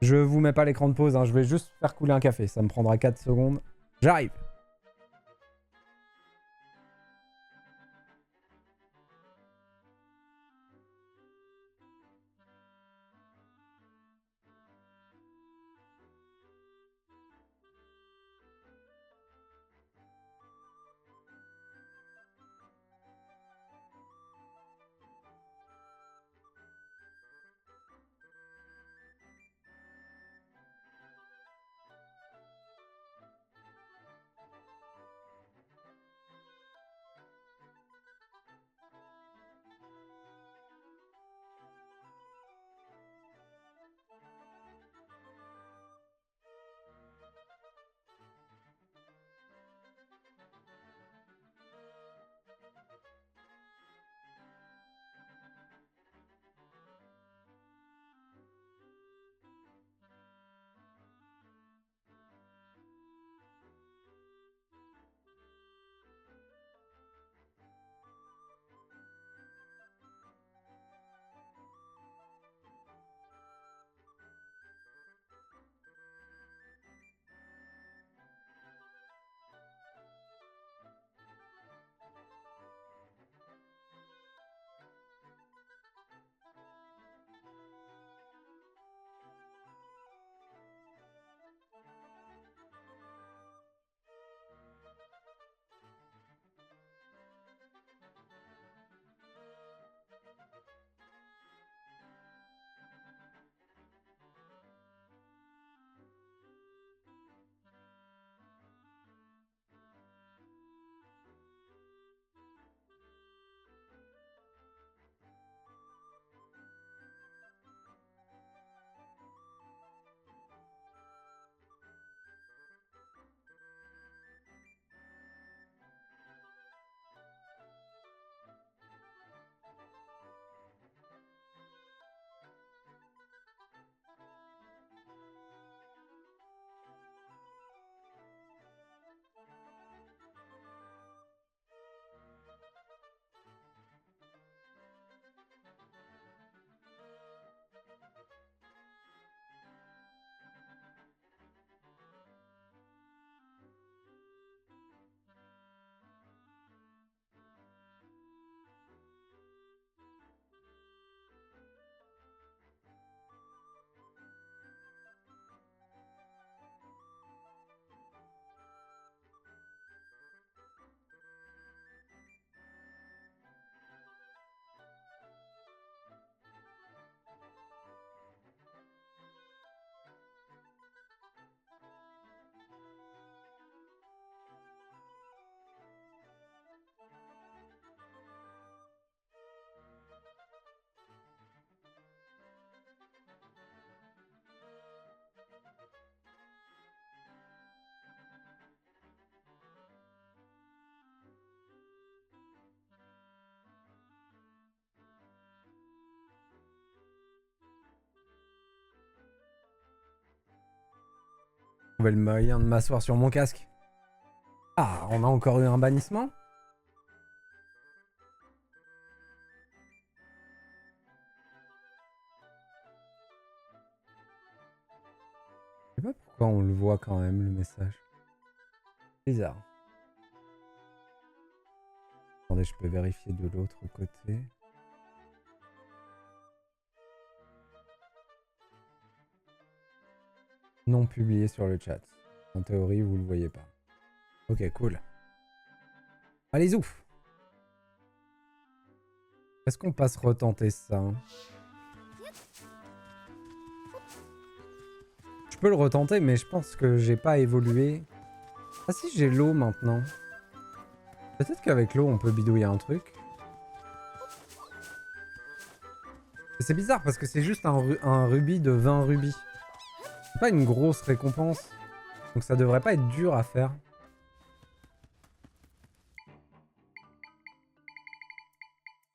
Je vous mets pas l'écran de pause, hein. Je vais juste faire couler un café. Ça me prendra 4 secondes. J'arrive. Trouver le moyen de m'asseoir sur mon casque. Ah, on a encore eu un bannissement? Je sais pas pourquoi on le voit quand même, le message. Bizarre. Attendez, je peux vérifier de l'autre côté. Non publié sur le chat. En théorie, vous le voyez pas. Ok, cool. Allez, ouf! Est-ce qu'on passe retenter ça? Je peux le retenter, mais je pense que j'ai pas évolué. Ah si, j'ai l'eau maintenant. Peut-être qu'avec l'eau, on peut bidouiller un truc. C'est bizarre parce que c'est juste un rubis de 20 rubis. C'est pas une grosse récompense. Donc ça devrait pas être dur à faire.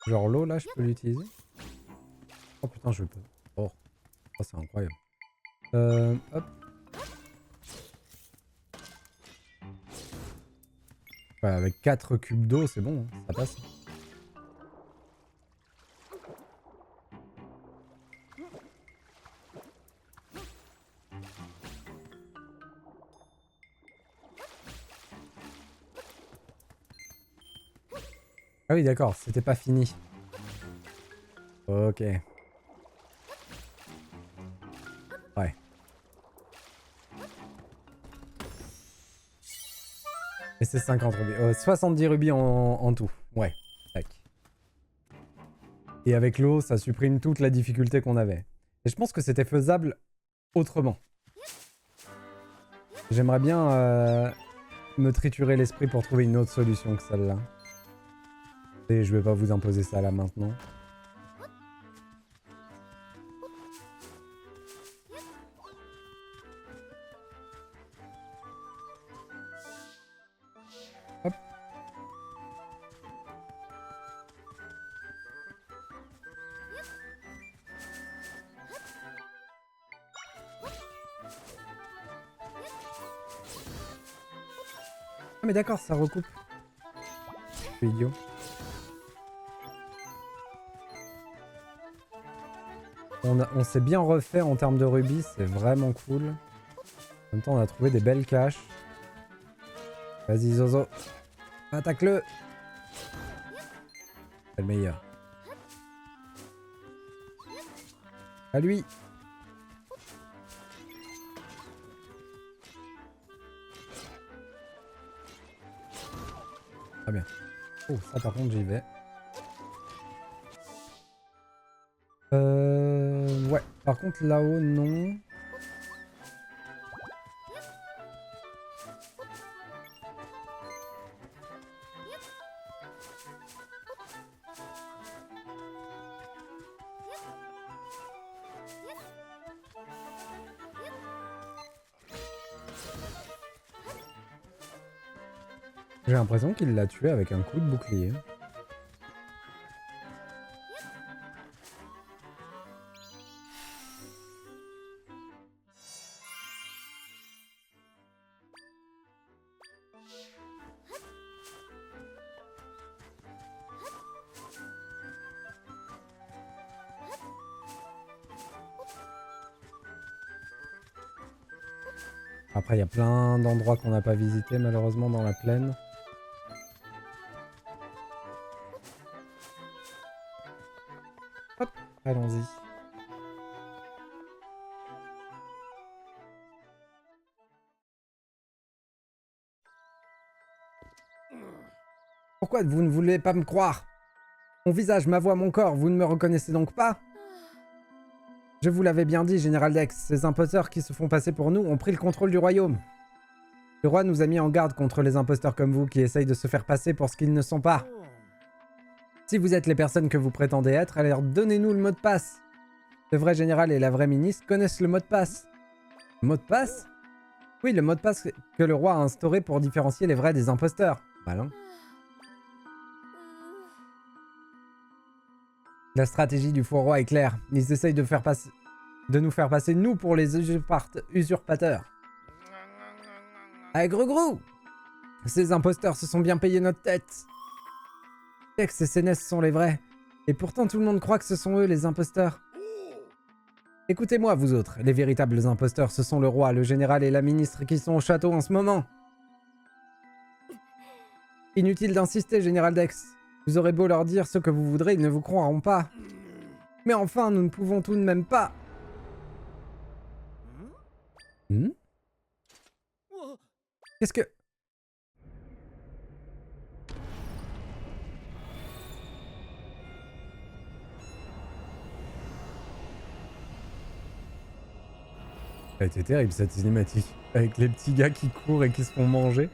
Genre l'eau là, je peux l'utiliser. Oh putain, je peux. Oh, oh c'est incroyable. Hop. Ouais, avec 4 cubes d'eau, c'est bon, hein, ça passe. Ah oui, d'accord, c'était pas fini. Ok. Ouais. Et c'est 50 rubis. 70 rubis en tout. Ouais. Tac. Et avec l'eau, ça supprime toute la difficulté qu'on avait. Et je pense que c'était faisable autrement. J'aimerais bien me triturer l'esprit pour trouver une autre solution que celle-là. Et je vais pas vous imposer ça là maintenant. Hop. Ah mais d'accord, ça recoupe. Je suis idiot. On s'est bien refait en termes de rubis, c'est vraiment cool. En même temps, on a trouvé des belles caches. Vas-y Zozo, attaque-le. C'est le meilleur. À lui. Très bien. Oh, ça par contre j'y vais. Ouais. Par contre là-haut, non. J'ai l'impression qu'il l'a tué avec un coup de bouclier. Après, il y a plein d'endroits qu'on n'a pas visités malheureusement dans la plaine. Hop, allons-y. Pourquoi vous ne voulez pas me croire? Mon visage, ma voix, mon corps, vous ne me reconnaissez donc pas? Je vous l'avais bien dit, Général Dex, ces imposteurs qui se font passer pour nous ont pris le contrôle du royaume. Le roi nous a mis en garde contre les imposteurs comme vous qui essayent de se faire passer pour ce qu'ils ne sont pas. Si vous êtes les personnes que vous prétendez être, alors donnez-nous le mot de passe. Le vrai général et la vraie ministre connaissent le mot de passe. Le mot de passe? Oui, le mot de passe que le roi a instauré pour différencier les vrais des imposteurs. Malin. La stratégie du faux roi est claire. Ils essayent de nous faire passer nous pour les usurpateurs. Ah, grou! Ces imposteurs se sont bien payés notre tête. Tex et Sénès sont les vrais. Et pourtant tout le monde croit que ce sont eux les imposteurs. Écoutez-moi vous autres, les véritables imposteurs, ce sont le roi, le général et la ministre qui sont au château en ce moment. Inutile d'insister, Général Dex. Vous aurez beau leur dire ce que vous voudrez, ils ne vous croiront pas. Mais enfin, nous ne pouvons tout de même pas. Qu'est-ce que... Ça a été terrible cette cinématique. Avec les petits gars qui courent et qui se font manger.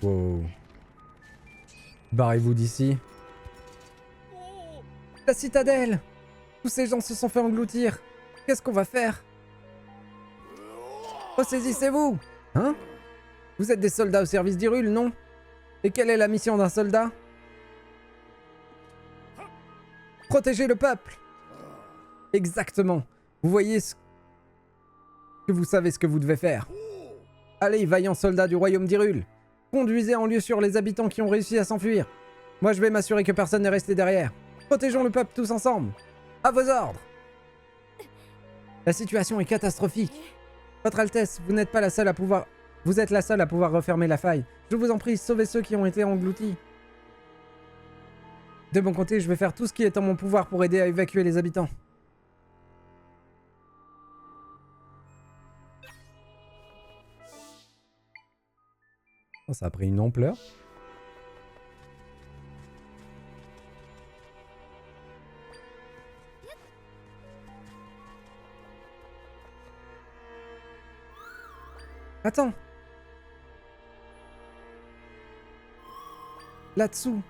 Wow. Barrez-vous d'ici. La citadelle! Tous ces gens se sont fait engloutir. Qu'est-ce qu'on va faire? Ressaisissez-vous! Hein? Vous êtes des soldats au service d'Hyrule, non? Et quelle est la mission d'un soldat? Protéger le peuple! Exactement. Vous voyez ce que vous savez ce que vous devez faire. Allez, vaillants soldats du royaume d'Hyrule. Conduisez en lieu sûr les habitants qui ont réussi à s'enfuir. Moi, je vais m'assurer que personne n'est resté derrière. Protégeons le peuple tous ensemble. À vos ordres. La situation est catastrophique. Votre Altesse, vous n'êtes pas la seule à pouvoir... Vous êtes la seule à pouvoir refermer la faille. Je vous en prie, sauvez ceux qui ont été engloutis. De mon côté, je vais faire tout ce qui est en mon pouvoir pour aider à évacuer les habitants. Oh, ça a pris une ampleur. Attends. Là-dessous.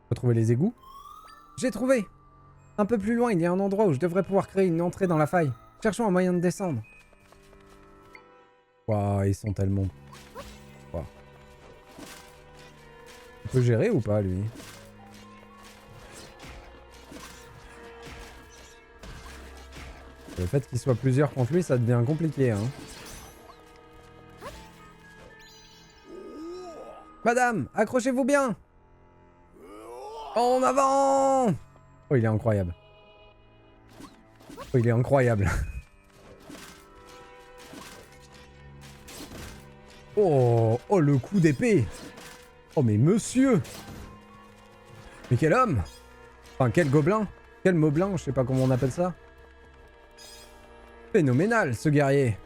Faut trouver les égouts. J'ai trouvé. Un peu plus loin, il y a un endroit où je devrais pouvoir créer une entrée dans la faille. Cherchons un moyen de descendre. Waouh, ils sont tellement... Wow. Il peut gérer ou pas, lui? Le fait qu'il soit plusieurs contre lui, ça devient compliqué, hein. Madame, accrochez-vous bien! En avant! Oh, il est incroyable. Oh, il est incroyable. Oh, oh, le coup d'épée! Oh, mais monsieur! Mais quel homme! Enfin, quel gobelin! Quel moblin, je sais pas comment on appelle ça. Phénoménal, ce guerrier!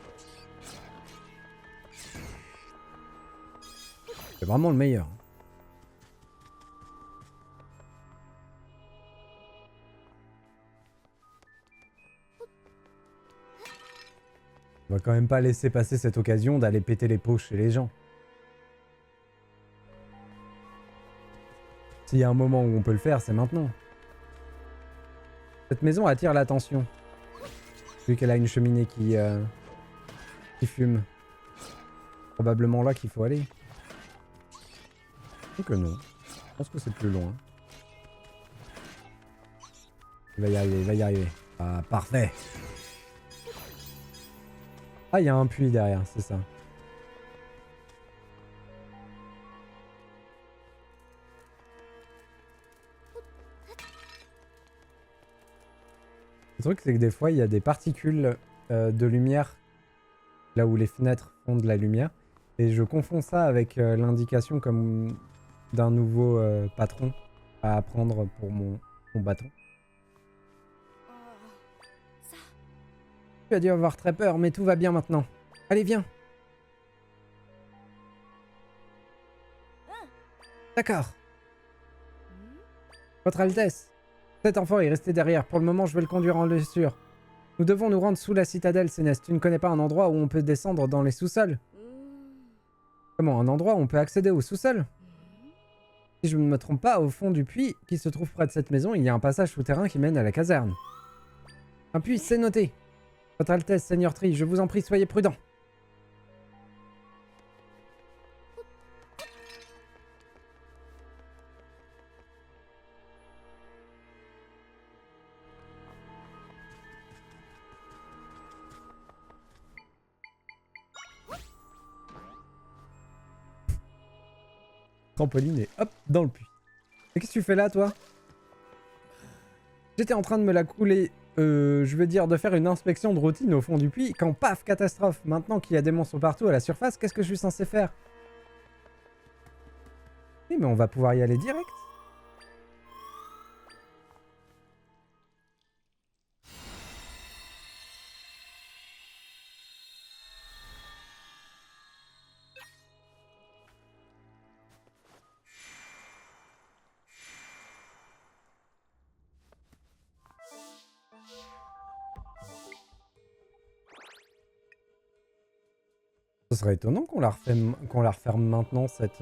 C'est vraiment le meilleur. On va quand même pas laisser passer cette occasion d'aller péter les pots chez les gens. S'il y a un moment où on peut le faire, c'est maintenant. Cette maison attire l'attention. Vu qu'elle a une cheminée qui fume. Probablement là qu'il faut aller. Ou que non. Je pense que c'est plus loin. Il va y arriver, il va y arriver. Ah, parfait. Ah, il y a un puits derrière, c'est ça. Le truc, c'est que des fois, il y a des particules de lumière là où les fenêtres font de la lumière. Et je confonds ça avec l'indication comme d'un nouveau patron à apprendre pour mon bâton. Tu as dû avoir très peur, mais tout va bien maintenant. Allez, viens. D'accord. Votre Altesse, cet enfant est resté derrière. Pour le moment, je vais le conduire en lieu sûr. Nous devons nous rendre sous la citadelle, Cénès. Tu ne connais pas un endroit où on peut descendre dans les sous-sols? Comment, un endroit où on peut accéder au sous-sol? Si je ne me trompe pas, au fond du puits qui se trouve près de cette maison, il y a un passage souterrain qui mène à la caserne. Un puits, c'est noté. Votre Altesse, Seigneur Tri, je vous en prie, soyez prudent. Trampoline et hop, dans le puits. Et qu'est-ce que tu fais là, toi? J'étais en train de me la couler, je veux dire, de faire une inspection de routine au fond du puits, quand paf, catastrophe. Maintenant qu'il y a des monstres partout à la surface, qu'est-ce que je suis censé faire? Oui, mais on va pouvoir y aller direct. Ce serait étonnant qu'on la referme maintenant, cette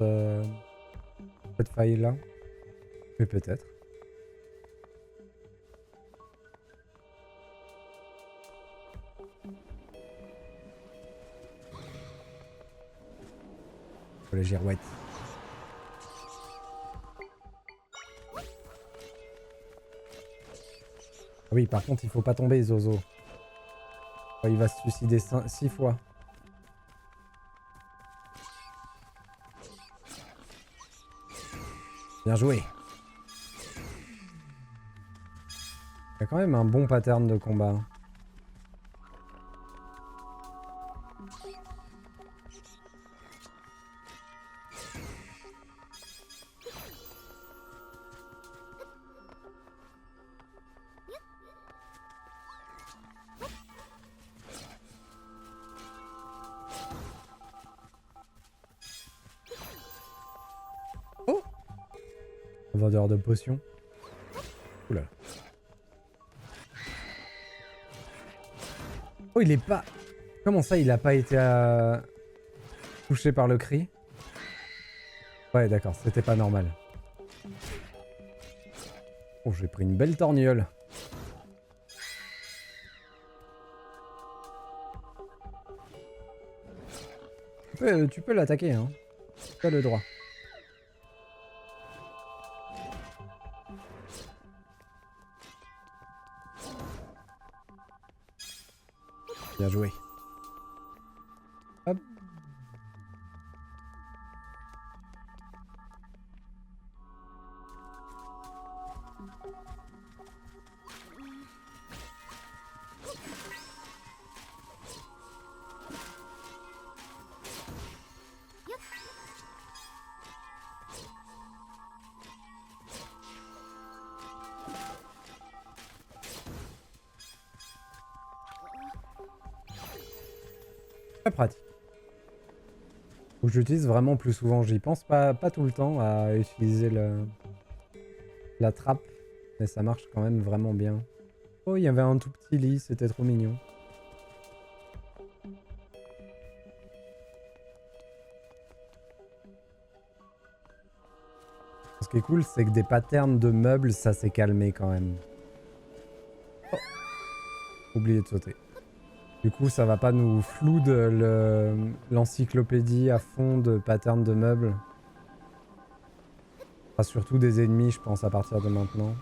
faille-là. Mais peut-être. Faut les girouettes. Ah oui, par contre, il faut pas tomber, Zozo. Oh, il va se suicider 6 fois. Bien joué. a quand même un bon pattern de combat. Oh! Vendeur de potions. Oula. Oh, il est pas... Comment ça, il a pas été touché par le cri? Ouais, d'accord, c'était pas normal. Oh, j'ai pris une belle torgnole. Tu peux l'attaquer, hein. Tu as le droit. Bien joué. Hop. Très pratique. Faut que j'utilise vraiment plus souvent. J'y pense pas tout le temps à utiliser la trappe. Mais ça marche quand même vraiment bien. Oh, il y avait un tout petit lit, c'était trop mignon. Ce qui est cool, c'est que des patterns de meubles, ça s'est calmé quand même. Oh. Oublié de sauter. Du coup, ça va pas nous floud l'encyclopédie à fond de patterns de meubles. Enfin, surtout des ennemis, je pense, à partir de maintenant.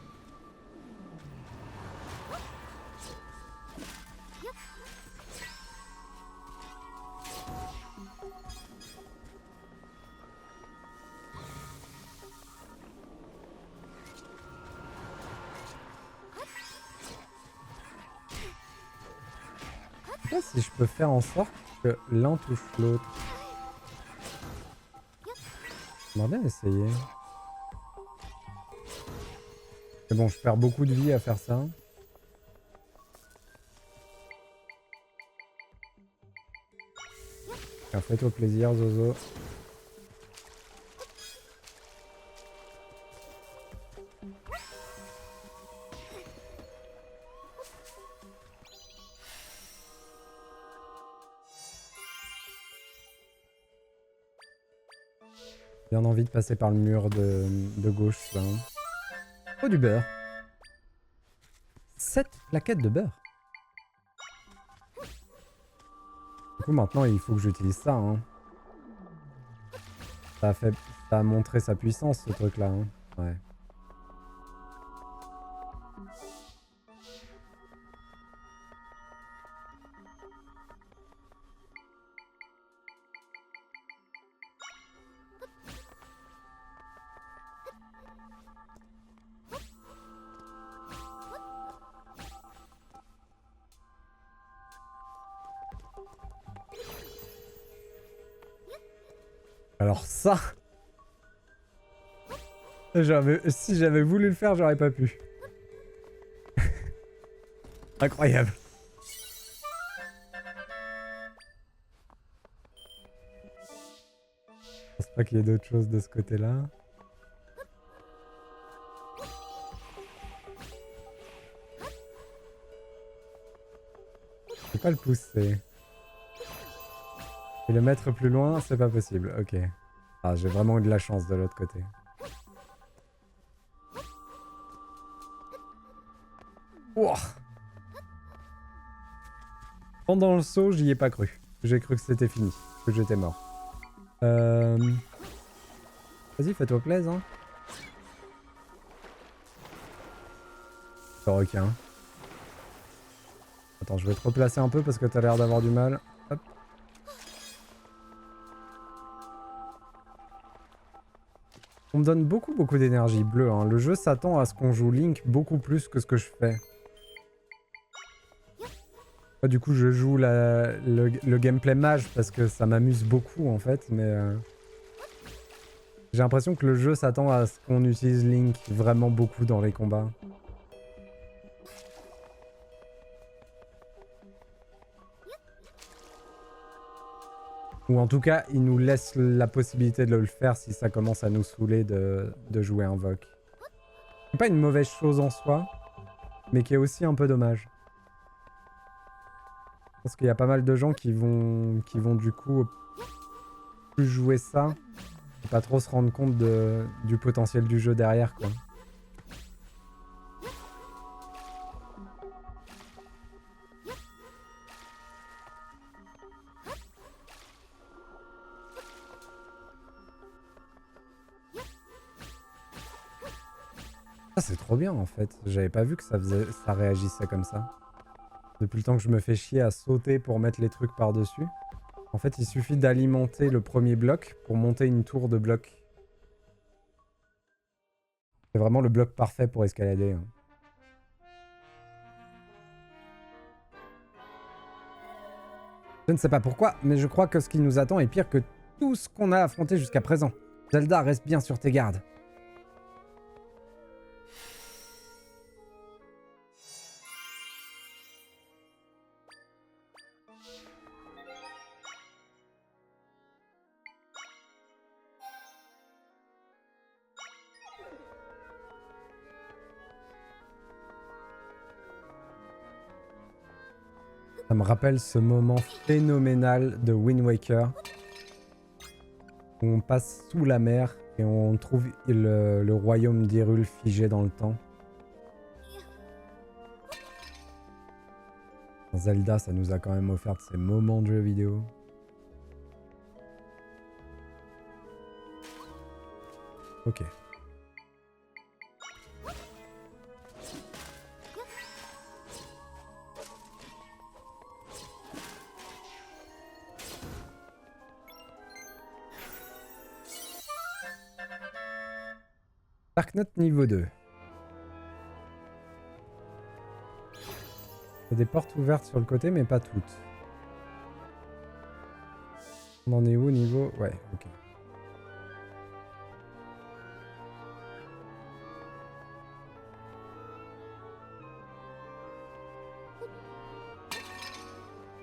Je sais pas si je peux faire en sorte que l'un touche l'autre. J'aimerais bien essayer. Mais bon, je perds beaucoup de vie à faire ça. Fais-toi plaisir, Zozo. Bien envie de passer par le mur de gauche, là. Oh, du beurre. 7 plaquettes de beurre. Du coup, maintenant, il faut que j'utilise ça, hein. Ça a montré sa puissance, ce truc-là, hein. Ouais. Alors ça... Si j'avais voulu le faire, j'aurais pas pu. Incroyable. Je pense pas qu'il y ait d'autre chose de ce côté-là. Je peux pas le pousser. Et le mettre plus loin, c'est pas possible. Ok. Ah, j'ai vraiment eu de la chance de l'autre côté. Ouah. Pendant le saut, j'y ai pas cru. J'ai cru que c'était fini, que j'étais mort. Vas-y, fais-toi plaisir. Hein. Le requin. Attends, je vais te replacer un peu parce que t'as l'air d'avoir du mal. Hop. On me donne beaucoup d'énergie bleue. Hein. Le jeu s'attend à ce qu'on joue Link beaucoup plus que ce que je fais. Moi, du coup, je joue le gameplay mage parce que ça m'amuse beaucoup en fait, mais j'ai l'impression que le jeu s'attend à ce qu'on utilise Link vraiment beaucoup dans les combats. Ou en tout cas, il nous laisse la possibilité de le faire si ça commence à nous saouler de jouer Invoke. C'est pas une mauvaise chose en soi, mais qui est aussi un peu dommage. Parce qu'il y a pas mal de gens qui vont du coup plus jouer ça, et pas trop se rendre compte du potentiel du jeu derrière, quoi. Ça c'est trop bien en fait, j'avais pas vu que ça réagissait comme ça. Depuis le temps que je me fais chier à sauter pour mettre les trucs par-dessus. En fait, il suffit d'alimenter le premier bloc pour monter une tour de blocs. C'est vraiment le bloc parfait pour escalader. Hein. Je ne sais pas pourquoi, mais je crois que ce qui nous attend est pire que tout ce qu'on a affronté jusqu'à présent. Zelda, reste bien sur tes gardes. Ça me rappelle ce moment phénoménal de Wind Waker. Où on passe sous la mer et on trouve le royaume d'Hyrule figé dans le temps. Zelda, ça nous a quand même offert de ces moments de jeux vidéo. Ok. Dark Knight niveau 2. Il y a des portes ouvertes sur le côté, mais pas toutes. On en est où niveau... Ouais, ok.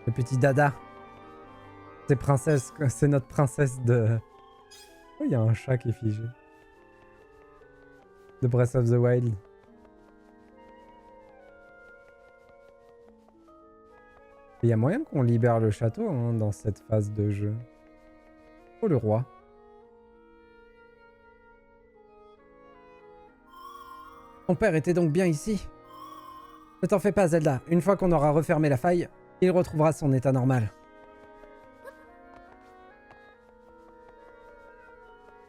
Le petit dada. C'est princesse, c'est notre princesse de... Oh, il y a un chat qui est figé. De Breath of the Wild. Il y a moyen qu'on libère le château hein, dans cette phase de jeu. Oh le roi. Ton père était donc bien ici. Ne t'en fais pas Zelda, une fois qu'on aura refermé la faille, il retrouvera son état normal.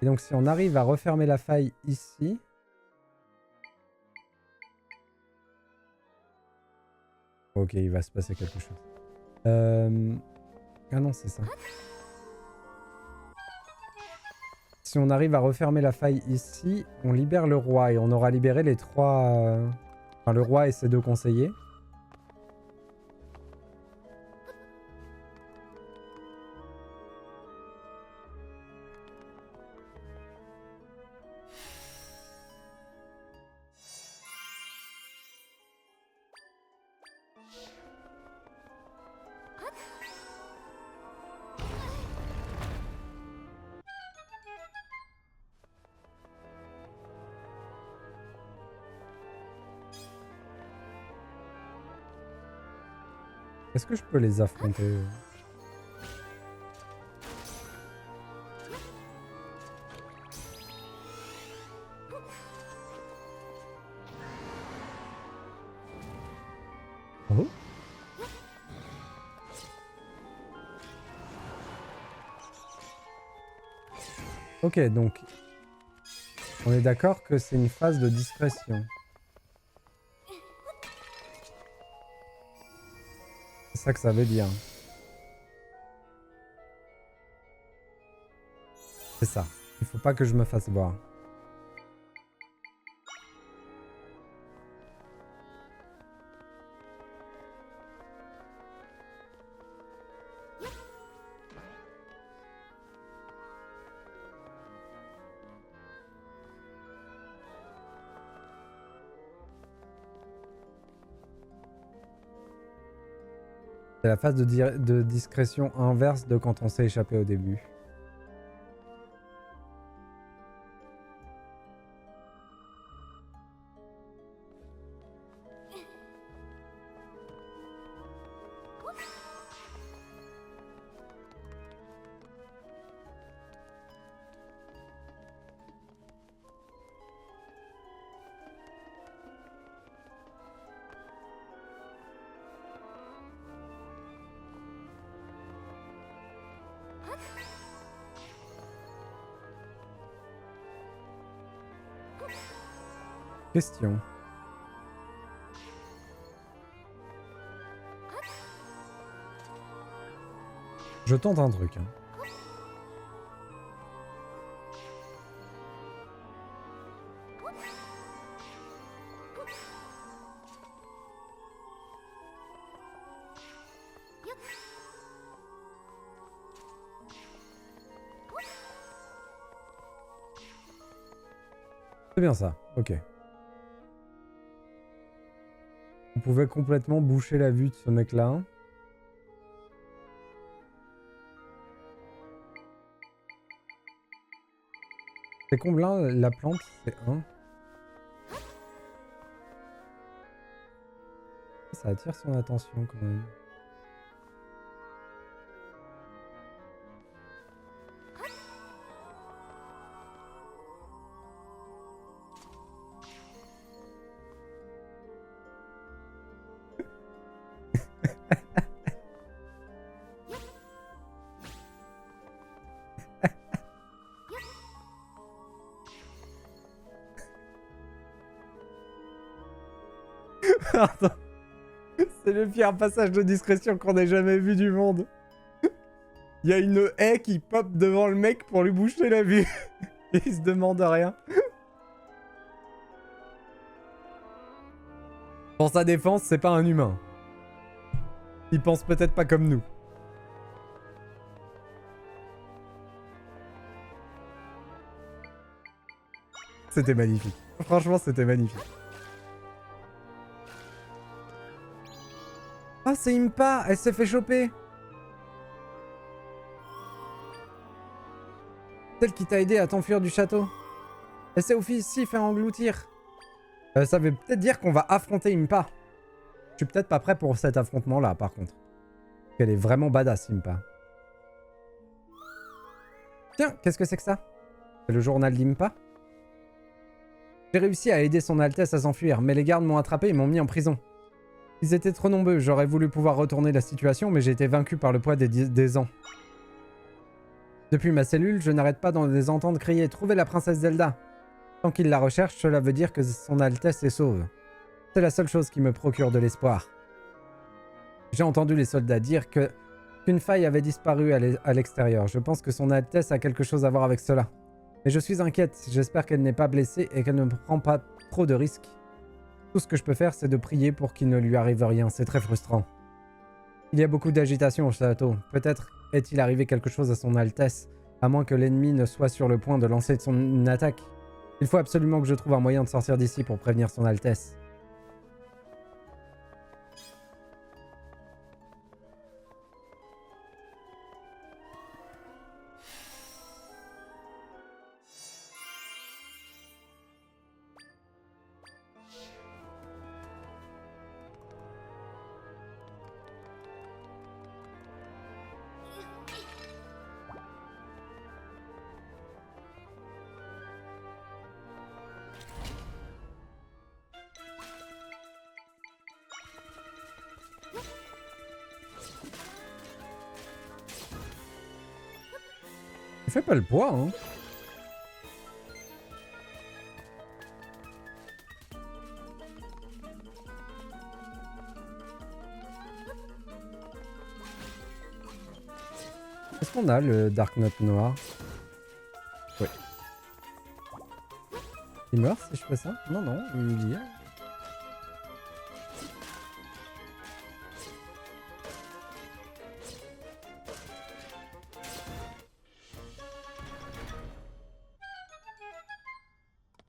Et donc si on arrive à refermer la faille ici... Ok, il va se passer quelque chose. Ah non, c'est ça. Si on arrive à refermer la faille ici, on libère le roi et on aura libéré les trois... Enfin, le roi et ses deux conseillers. Est-ce que je peux les affronter? Oh. Ok, donc on est d'accord que c'est une phase de discrétion. C'est ça que ça veut dire. C'est ça. Il faut pas que je me fasse voir. C'est la phase de discrétion inverse de quand on s'est échappé au début. Question. Je tente un truc. Hein. C'est bien ça, ok. On pouvait complètement boucher la vue de ce mec-là. C'est combien la plante? C'est 1. Ça attire son attention quand même. Pardon. C'est le pire passage de discrétion qu'on ait jamais vu du monde. Il y a une haie qui pop devant le mec pour lui boucher la vue. Et il se demande rien. Pour sa défense, c'est pas un humain. Il pense peut-être pas comme nous. C'était magnifique. Franchement, c'était magnifique. Ah, c'est Impa! Elle s'est fait choper! Celle qui t'a aidé à t'enfuir du château. Elle s'est aussi fait engloutir. Ça veut peut-être dire qu'on va affronter Impa. Je suis peut-être pas prêt pour cet affrontement-là, par contre. Parce qu'elle est vraiment badass, Impa. Tiens, qu'est-ce que c'est que ça? C'est le journal d'Impa? J'ai réussi à aider son Altesse à s'enfuir, mais les gardes m'ont attrapé et m'ont mis en prison. Ils étaient trop nombreux, j'aurais voulu pouvoir retourner la situation, mais j'ai été vaincu par le poids des ans. Depuis ma cellule, je n'arrête pas de les entendre crier « Trouvez la princesse Zelda !» Tant qu'ils la recherchent, cela veut dire que son Altesse est sauve. C'est la seule chose qui me procure de l'espoir. J'ai entendu les soldats dire qu'une faille avait disparu à l'extérieur. Je pense que son Altesse a quelque chose à voir avec cela. Mais je suis inquiète, j'espère qu'elle n'est pas blessée et qu'elle ne prend pas trop de risques. Tout ce que je peux faire, c'est de prier pour qu'il ne lui arrive rien. C'est très frustrant. Il y a beaucoup d'agitation au château. Peut-être est-il arrivé quelque chose à son Altesse, à moins que l'ennemi ne soit sur le point de lancer une attaque. Il faut absolument que je trouve un moyen de sortir d'ici pour prévenir son Altesse. Il fait pas le poids, hein. Est-ce qu'on a le Dark Note noir? Oui. Il meurt si je fais ça? Non, non, il y est.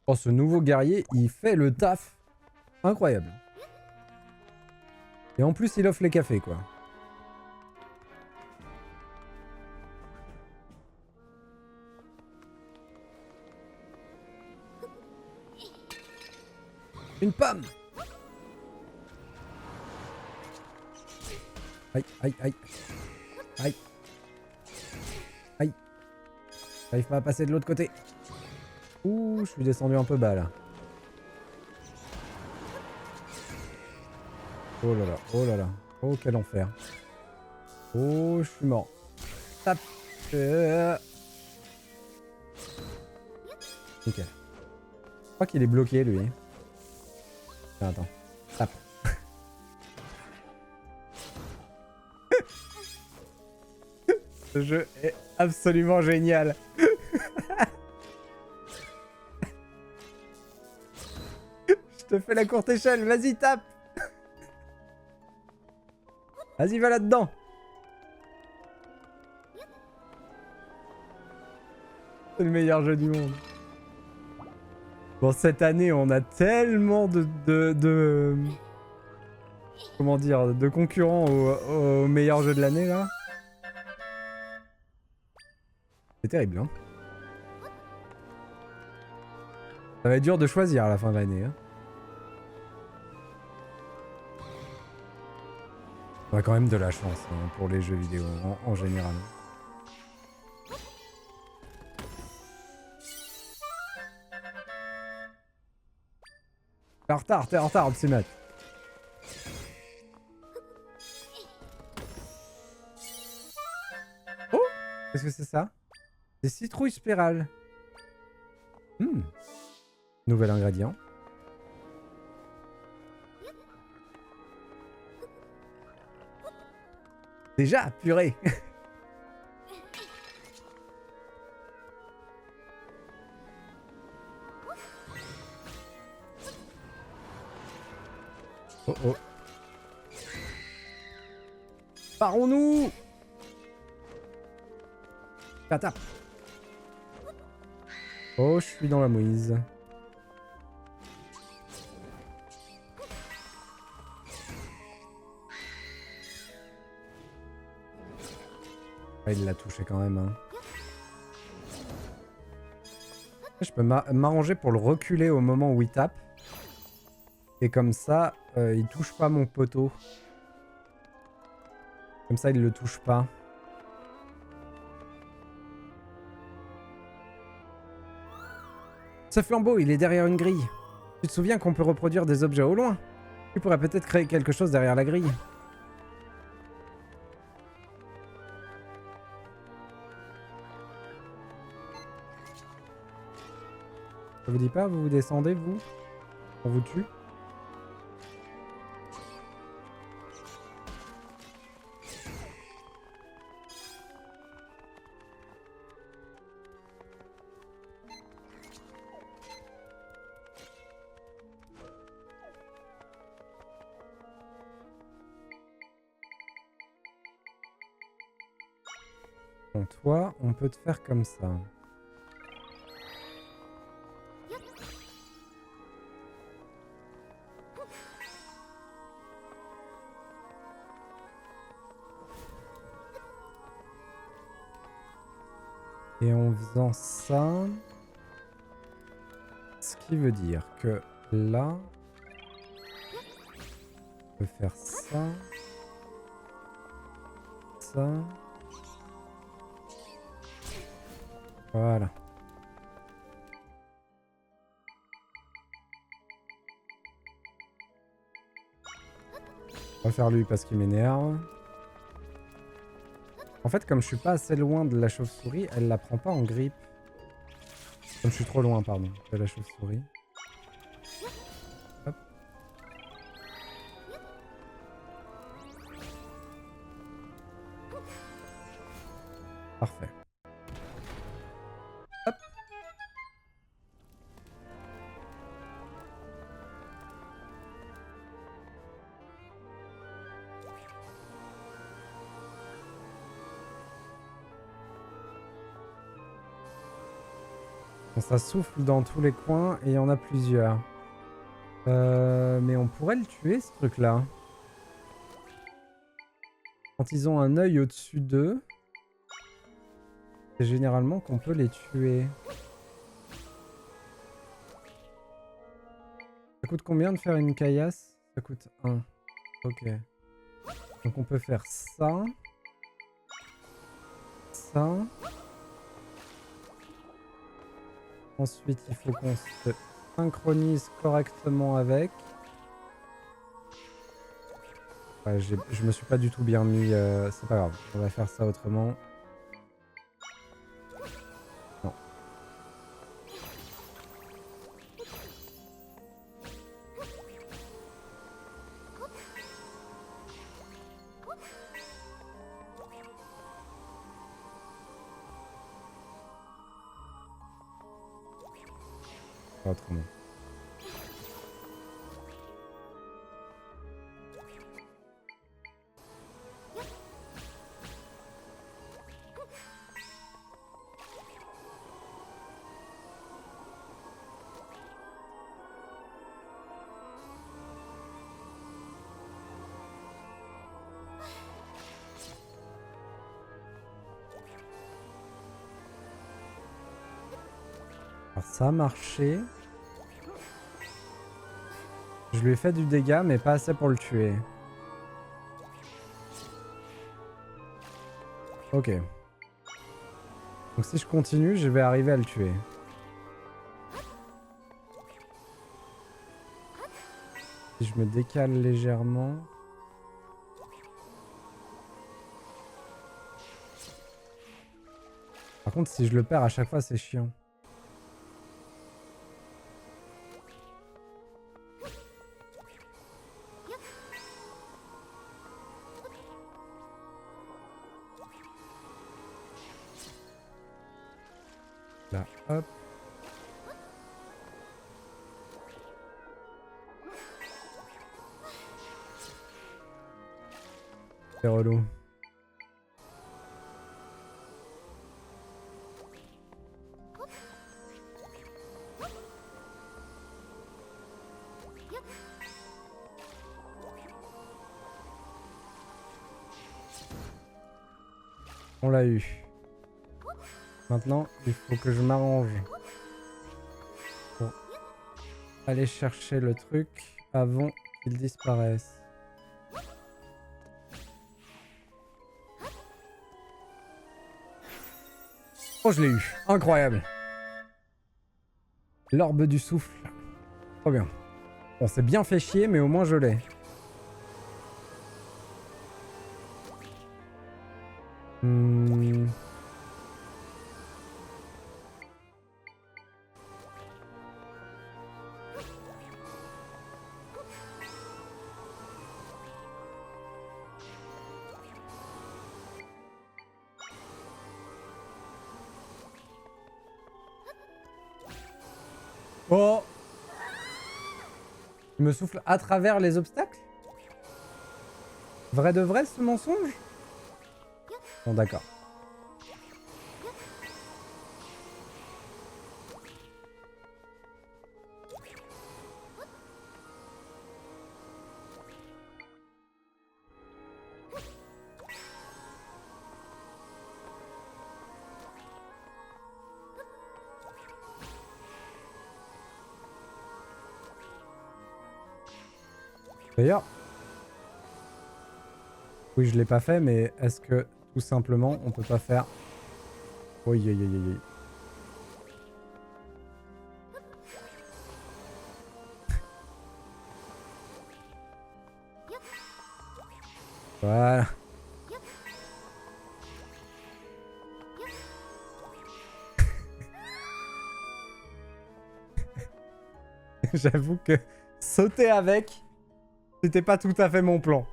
Oh, ce nouveau guerrier, il fait le taf. Incroyable. Et en plus, il offre les cafés, quoi. Une pomme. Aïe, aïe, aïe. Aïe. Aïe. J'arrive pas à passer de l'autre côté. Ouh, je suis descendu un peu bas là. Oh là là, oh là là. Oh, quel enfer. Oh, je suis mort. Tape. Nickel. Je crois qu'il est bloqué lui. Attends. Tape. Ce jeu est absolument génial. Je te fais la courte échelle, vas-y tape. Vas-y va là-dedans. C'est le meilleur jeu du monde. Bon, cette année, on a tellement de comment dire, de concurrents au meilleur jeu de l'année, là. C'est terrible, hein. Ça va être dur de choisir à la fin de l'année, hein. On a quand même de la chance hein, pour les jeux vidéo, en général. T'es en retard, Psymat. Oh, qu'est-ce que c'est ça? Des citrouilles spirales. Nouvel ingrédient. Déjà, purée. Oh oh. Parons-nous. Tape. Oh, je suis dans la mouise. Ah, il l'a touché quand même. Hein. Je peux m'arranger pour le reculer au moment où il tape. Et comme ça, il touche pas mon poteau. Comme ça, il le touche pas. Ce flambeau, il est derrière une grille. Tu te souviens qu'on peut reproduire des objets au loin? Tu pourrais peut-être créer quelque chose derrière la grille. Ça vous dit pas? Vous descendez, vous? On vous tue? Bon, toi, on peut te faire comme ça. Et en faisant ça... Ce qui veut dire que là... On peut faire ça... Ça... Voilà. On va faire lui parce qu'il m'énerve. En fait, comme je suis pas assez loin de la chauve-souris, elle la prend pas en grippe. Comme je suis trop loin, pardon, de la chauve-souris. Hop. Parfait. Hop. Bon, ça souffle dans tous les coins et il y en a plusieurs. Mais on pourrait le tuer, ce truc-là. Quand ils ont un œil au-dessus d'eux, c'est généralement qu'on peut les tuer. coûte combien de faire une caillasse? Ça coûte 1. Ok. Donc on peut faire ça. Ça. Ensuite, il faut qu'on se synchronise correctement avec. Ouais, je me suis pas du tout bien mis. C'est pas grave. On va faire ça autrement. Non. Pas autrement. Alors ça a marché. Je lui ai fait du dégât, mais pas assez pour le tuer. Ok. Donc si je continue, je vais arriver à le tuer. Si je me décale légèrement... Par contre, si je le perds à chaque fois, c'est chiant. Là, hop. C'est relou. On l'a eu. Maintenant, il faut que je m'arrange pour aller chercher le truc avant qu'il disparaisse. Oh, je l'ai eu. Incroyable. L'orbe du souffle. Trop bien. On s'est bien fait chier, mais au moins je l'ai. Oh! Il me souffle à travers les obstacles? Vrai de vrai ce mensonge? Bon, d'accord. D'ailleurs, oui, je l'ai pas fait, mais est-ce que tout simplement on peut pas faire... Oui, oui, oui, oui. Voilà. J'avoue que sauter avec, c'était pas tout à fait mon plan.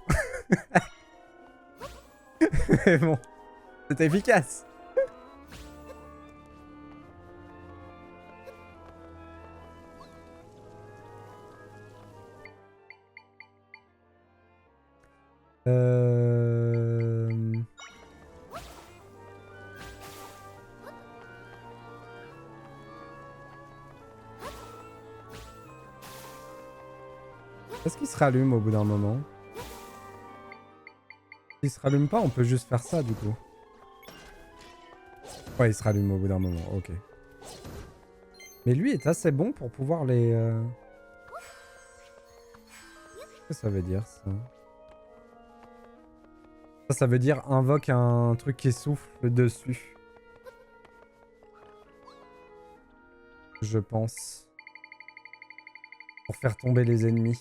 Mais bon, c'était efficace. Est-ce qu'il se rallume au bout d'un moment? S'il se rallume pas, on peut juste faire ça du coup. Ouais, il se rallume au bout d'un moment, ok. Mais lui est assez bon pour pouvoir les... que ça veut dire ça? Ça veut dire invoque un truc qui souffle dessus. Je pense. Pour faire tomber les ennemis.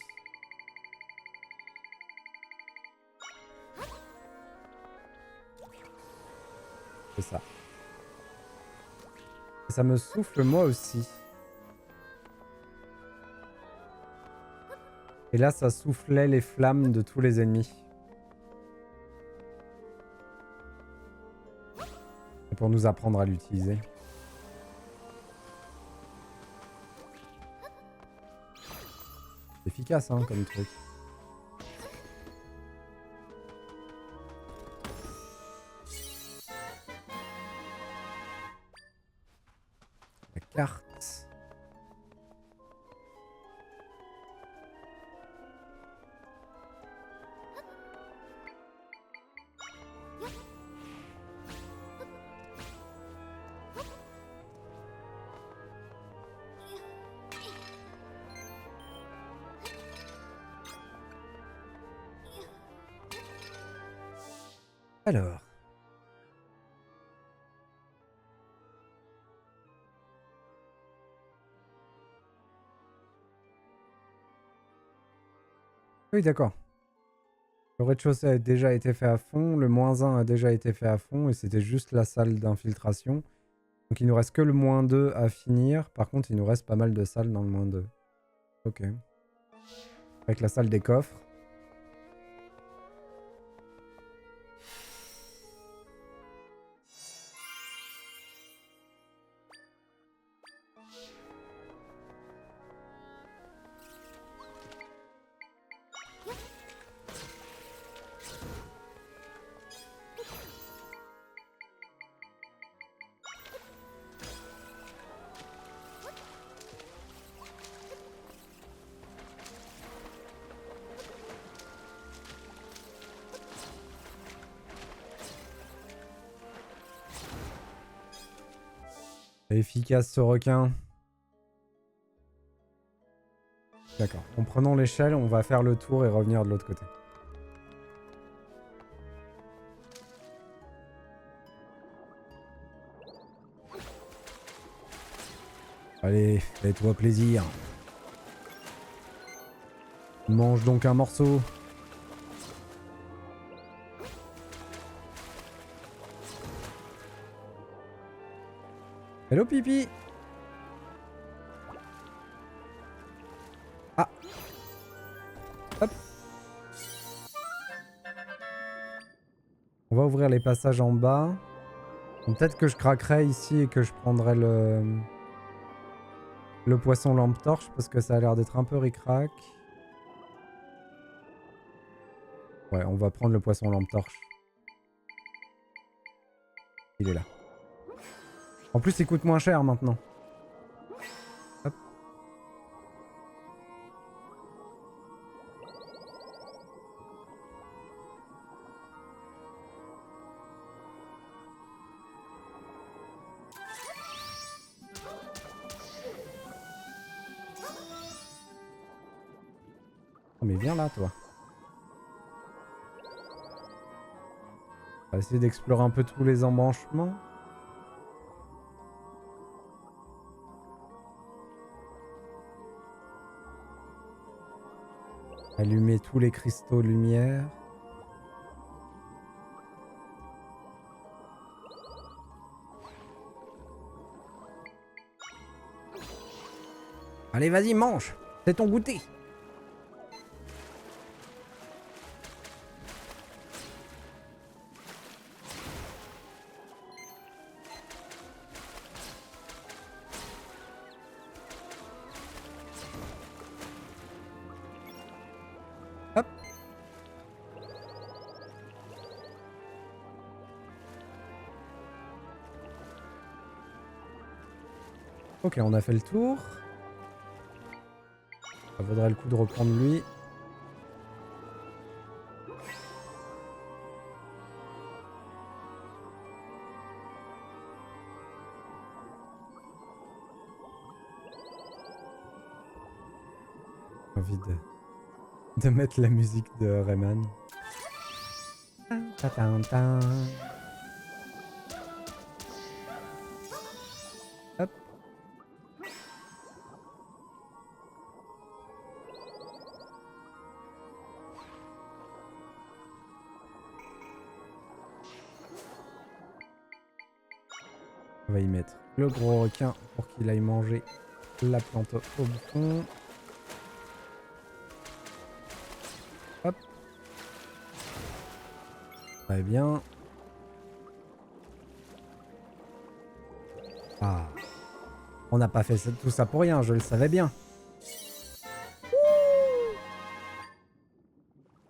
C'est ça. Et ça me souffle moi aussi. Et là, ça soufflait les flammes de tous les ennemis. Et pour nous apprendre à l'utiliser. C'est efficace, hein, comme truc. La carte. Alors. Oui, d'accord. Le rez-de-chaussée a déjà été fait à fond, le -1 a déjà été fait à fond, et c'était juste la salle d'infiltration. Donc il nous reste que le -2 à finir. Par contre, il nous reste pas mal de salles dans le -2. Ok. Avec la salle des coffres. Efficace ce requin. D'accord. En prenant l'échelle, on va faire le tour et revenir de l'autre côté. Allez, fais-toi plaisir. Mange donc un morceau. Hello Pipi. Ah. Hop. On va ouvrir les passages en bas. Bon, peut-être que je craquerai ici et que je prendrai le poisson lampe torche parce que ça a l'air d'être un peu ric-rac. Ouais, on va prendre le poisson lampe torche. Il est là. En plus, il coûte moins cher maintenant. Hop. Oh, mais viens là, toi. On va essayer d'explorer un peu tous les embranchements. Allumer tous les cristaux lumière. Allez, vas-y, mange. C'est ton goûter. Hop. Ok, on a fait le tour. Ça vaudrait le coup de reprendre lui. Vide. de mettre la musique de Rayman. Hop. On va y mettre le gros requin pour qu'il aille manger la plante au fond. Hop. Très bien. Ah. On n'a pas fait tout ça pour rien, je le savais bien.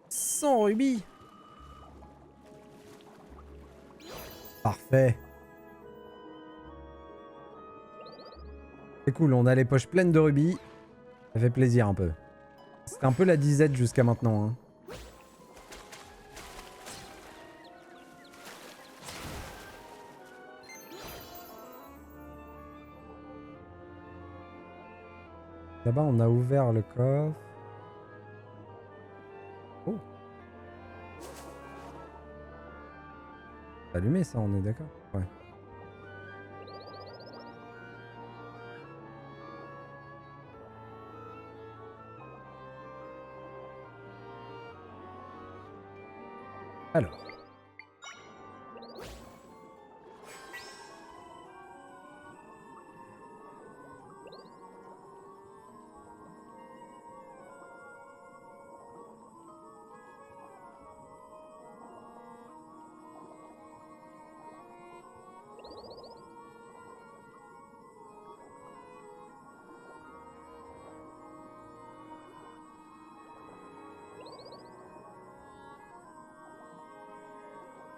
100 rubis. Parfait. C'est cool, on a les poches pleines de rubis. Ça fait plaisir un peu. C'était un peu la disette jusqu'à maintenant. Hein. Là-bas, on a ouvert le coffre. Oh. C'est allumé ça, on est d'accord? Ouais. Alors.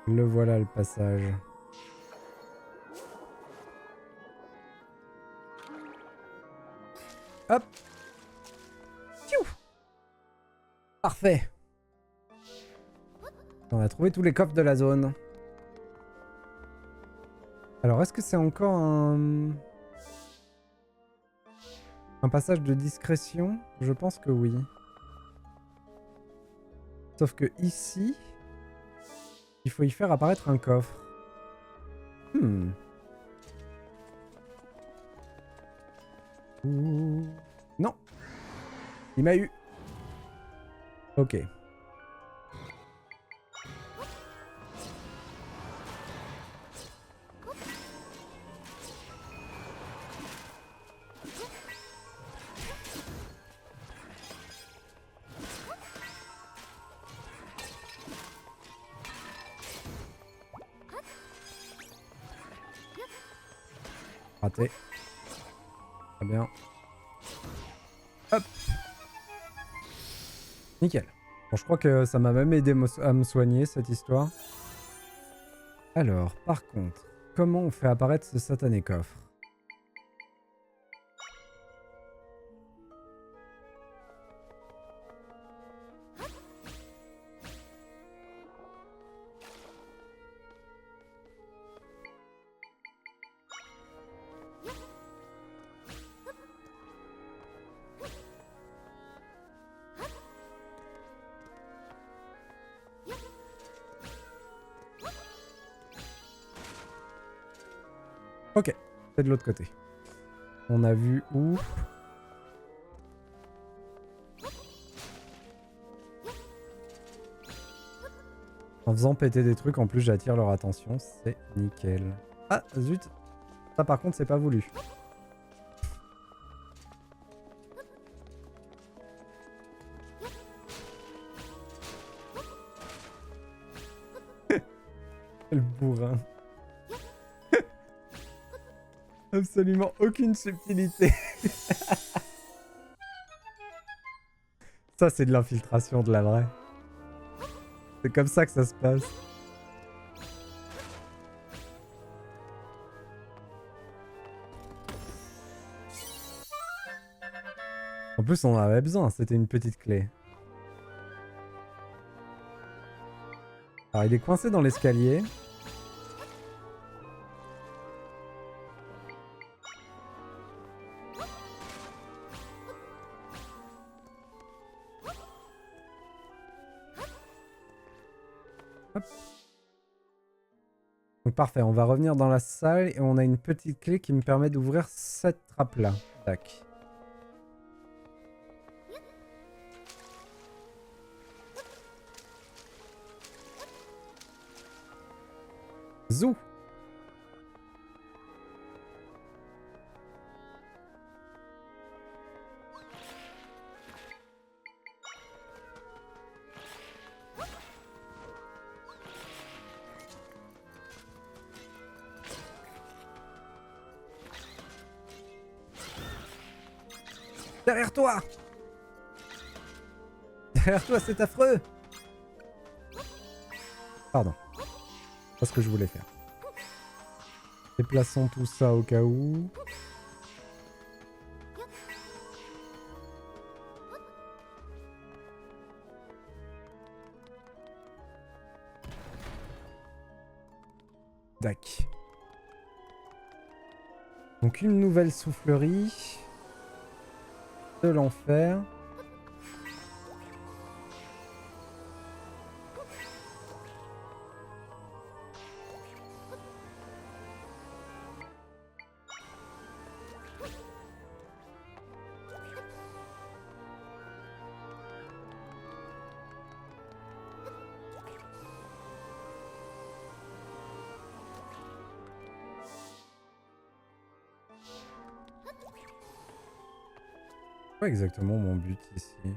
Le voilà le passage. Hop. Pfiou. Parfait. On a trouvé tous les coffres de la zone. Alors, est-ce que c'est encore un passage de discrétion? Je pense que oui. Sauf que ici, il faut y faire apparaître un coffre. Ouh. Non. Il m'a eu. Ok. Raté. Très bien. Hop. Nickel. Bon, je crois que ça m'a même aidé à me soigner, cette histoire. Alors, par contre, comment on fait apparaître ce satané coffre? Ok, c'est de l'autre côté. On a vu où? En faisant péter des trucs, en plus j'attire leur attention, c'est nickel. Ah, zut. Ça par contre, c'est pas voulu. Quel bourrin. Absolument aucune subtilité. Ça, c'est de l'infiltration de la vraie. C'est comme ça que ça se passe. En plus, on en avait besoin, c'était une petite clé. Alors, il est coincé dans l'escalier. Donc parfait, on va revenir dans la salle et on a une petite clé qui me permet d'ouvrir cette trappe-là. Tac. Zou. Derrière toi! Derrière toi, c'est affreux! Pardon. C'est pas ce que je voulais faire. Déplaçons tout ça au cas où. Dac. Donc une nouvelle soufflerie. De l'enfer. Quoi exactement mon but ici?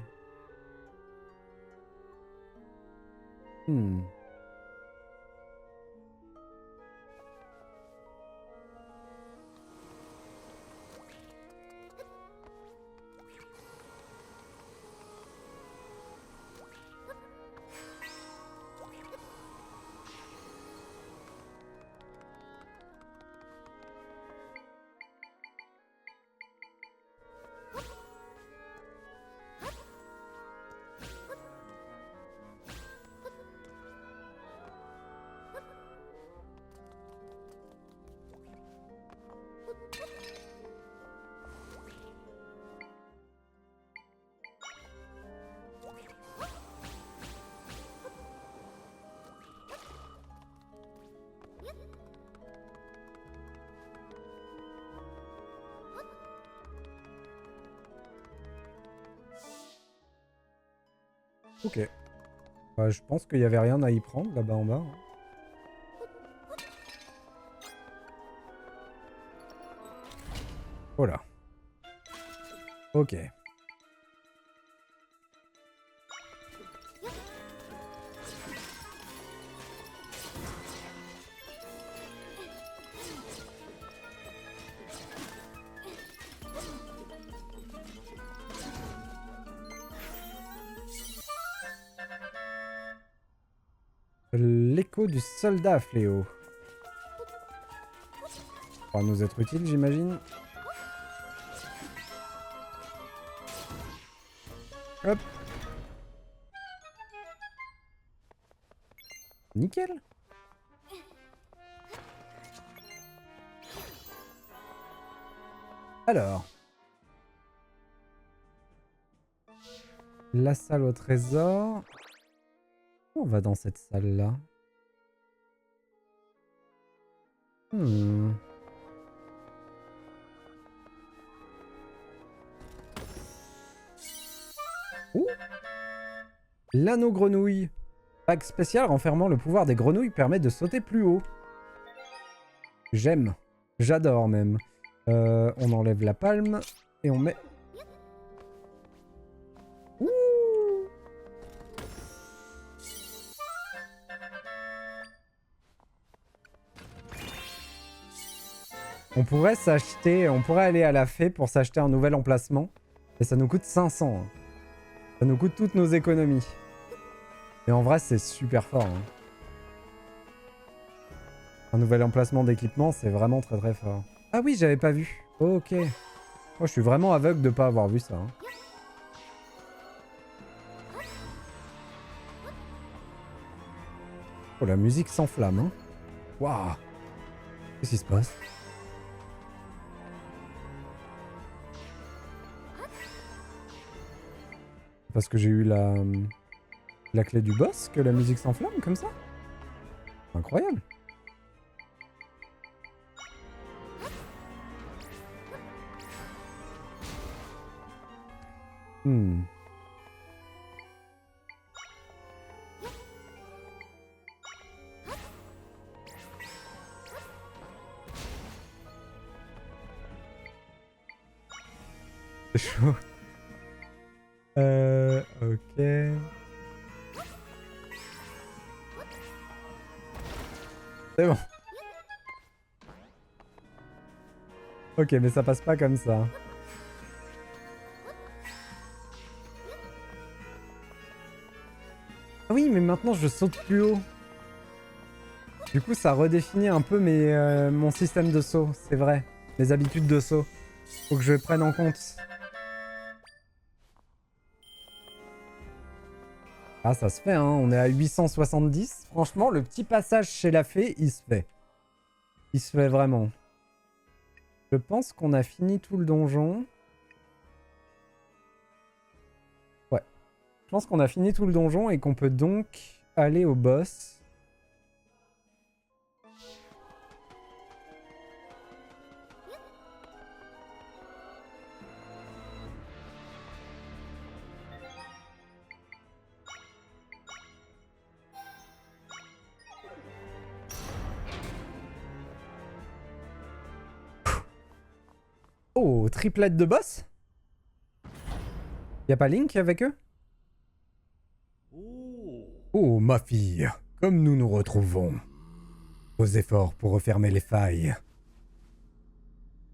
Ok. Bah, je pense qu'il n'y avait rien à y prendre là-bas en bas. Hein. Oh là. Ok. L'écho du soldat fléau. Ça va nous être utile, j'imagine. Hop. Nickel. Alors. La salle au trésor. On va dans cette salle-là. Ouh. L'anneau grenouille. Bague spéciale renfermant le pouvoir des grenouilles permet de sauter plus haut. J'aime. J'adore même. On enlève la palme et on met... Ouh. On pourrait s'acheter... On pourrait aller à la fée pour s'acheter un nouvel emplacement. Et ça nous coûte 500. Hein. Ça nous coûte toutes nos économies. Et en vrai, c'est super fort. Hein. Un nouvel emplacement d'équipement, c'est vraiment très très fort. Ah oui, j'avais pas vu. Ok. Moi, je suis vraiment aveugle de pas avoir vu ça. Hein. Oh, la musique s'enflamme. Hein. Waouh. Qu'est-ce qui se passe? Parce que j'ai eu la clé du boss que la musique s'enflamme comme ça? Incroyable. Hmm. C'est chaud. Ok. C'est bon. Ok, mais ça passe pas comme ça. Ah oui, mais maintenant je saute plus haut. Du coup, ça redéfinit un peu mon système de saut, c'est vrai. Mes habitudes de saut. Faut que je prenne en compte. Ah, ça se fait, hein. On est à 870. Franchement, le petit passage chez la fée, il se fait. Il se fait vraiment. Je pense qu'on a fini tout le donjon. Ouais. Je pense qu'on a fini tout le donjon et qu'on peut donc aller au boss. Oh, triplette de boss? Y'a pas Link avec eux? Oh, ma fille, comme nous nous retrouvons. Vos efforts pour refermer les failles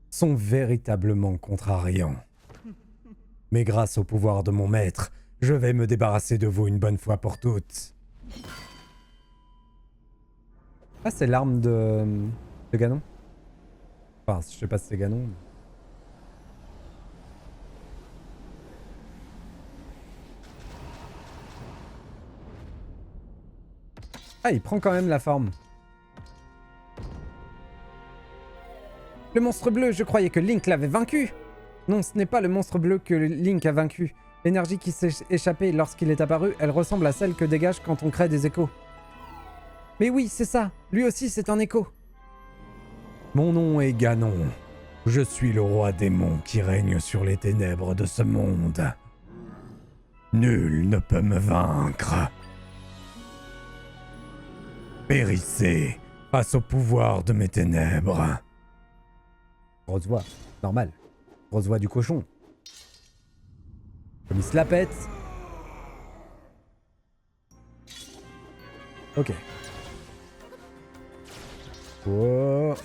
sont véritablement contrariants. Mais grâce au pouvoir de mon maître, je vais me débarrasser de vous une bonne fois pour toutes. Ah, c'est l'arme de Ganon? Enfin, je sais pas si c'est Ganon. Mais... Ah, il prend quand même la forme. Le monstre bleu, je croyais que Link l'avait vaincu. Non, ce n'est pas le monstre bleu que Link a vaincu. L'énergie qui s'est échappée lorsqu'il est apparu, elle ressemble à celle que dégage quand on crée des échos. Mais oui, c'est ça. Lui aussi, c'est un écho. Mon nom est Ganon. Je suis le roi démon qui règne sur les ténèbres de ce monde. Nul ne peut me vaincre. Périssez face au pouvoir de mes ténèbres. Grosse voix, normal. Grosse voix du cochon. Comme il se la pète. Ok. Oh.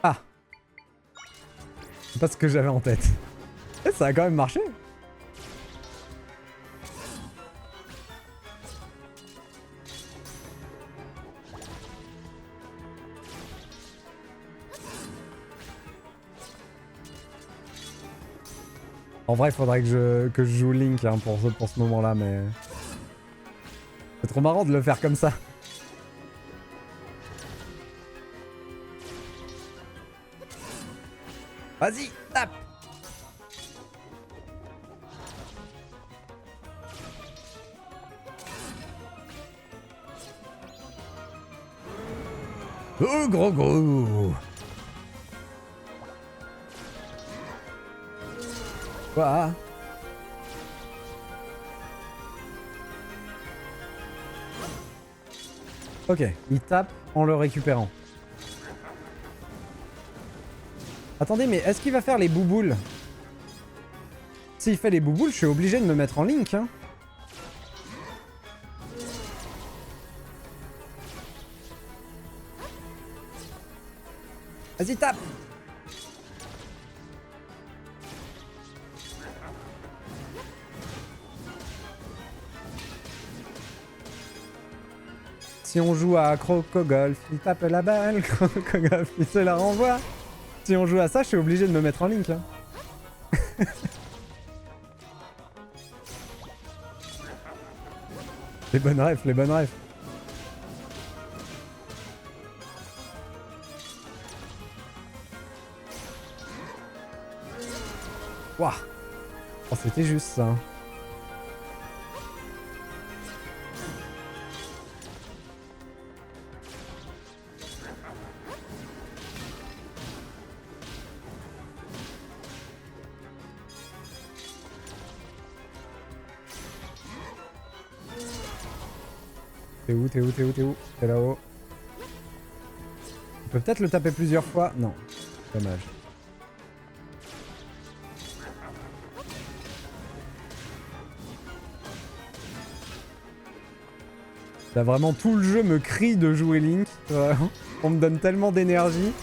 Ah. C'est pas ce que j'avais en tête. Et ça a quand même marché. En vrai, il faudrait que je joue Link hein, pour ce moment-là, mais... C'est trop marrant de le faire comme ça. Vas-y, tape! Oh, gros gros! Quoi? Ok, il tape en le récupérant. Attendez, mais est-ce qu'il va faire les bouboules? S'il fait les bouboules, je suis obligé de me mettre en Link, hein. Vas-y, tape! Si on joue à Crocogolf, il tape la balle, Crocogolf, il se la renvoie. Si on joue à ça, je suis obligé de me mettre en Link. Hein. Les bonnes refs, les bonnes refs. Waouh. Oh, c'était juste ça. T'es où? T'es où? T'es où? T'es où? T'es là-haut. On peut peut-être le taper plusieurs fois. Non. Dommage. Là, vraiment, tout le jeu me crie de jouer Link. On me donne tellement d'énergie.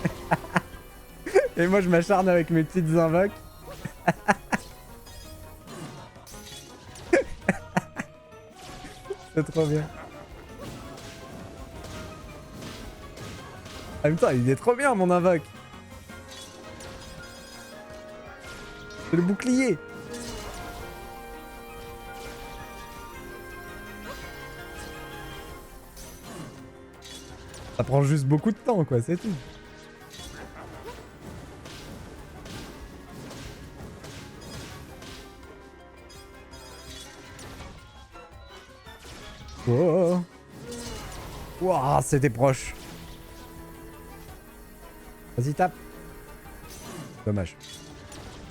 Et moi, je m'acharne avec mes petites invoques. C'est trop bien. En même temps, il est trop bien, mon invoque. C'est le bouclier. Ça prend juste beaucoup de temps, quoi, c'est tout. Wow. Wow, c'était proche. Vas-y, tape. Dommage.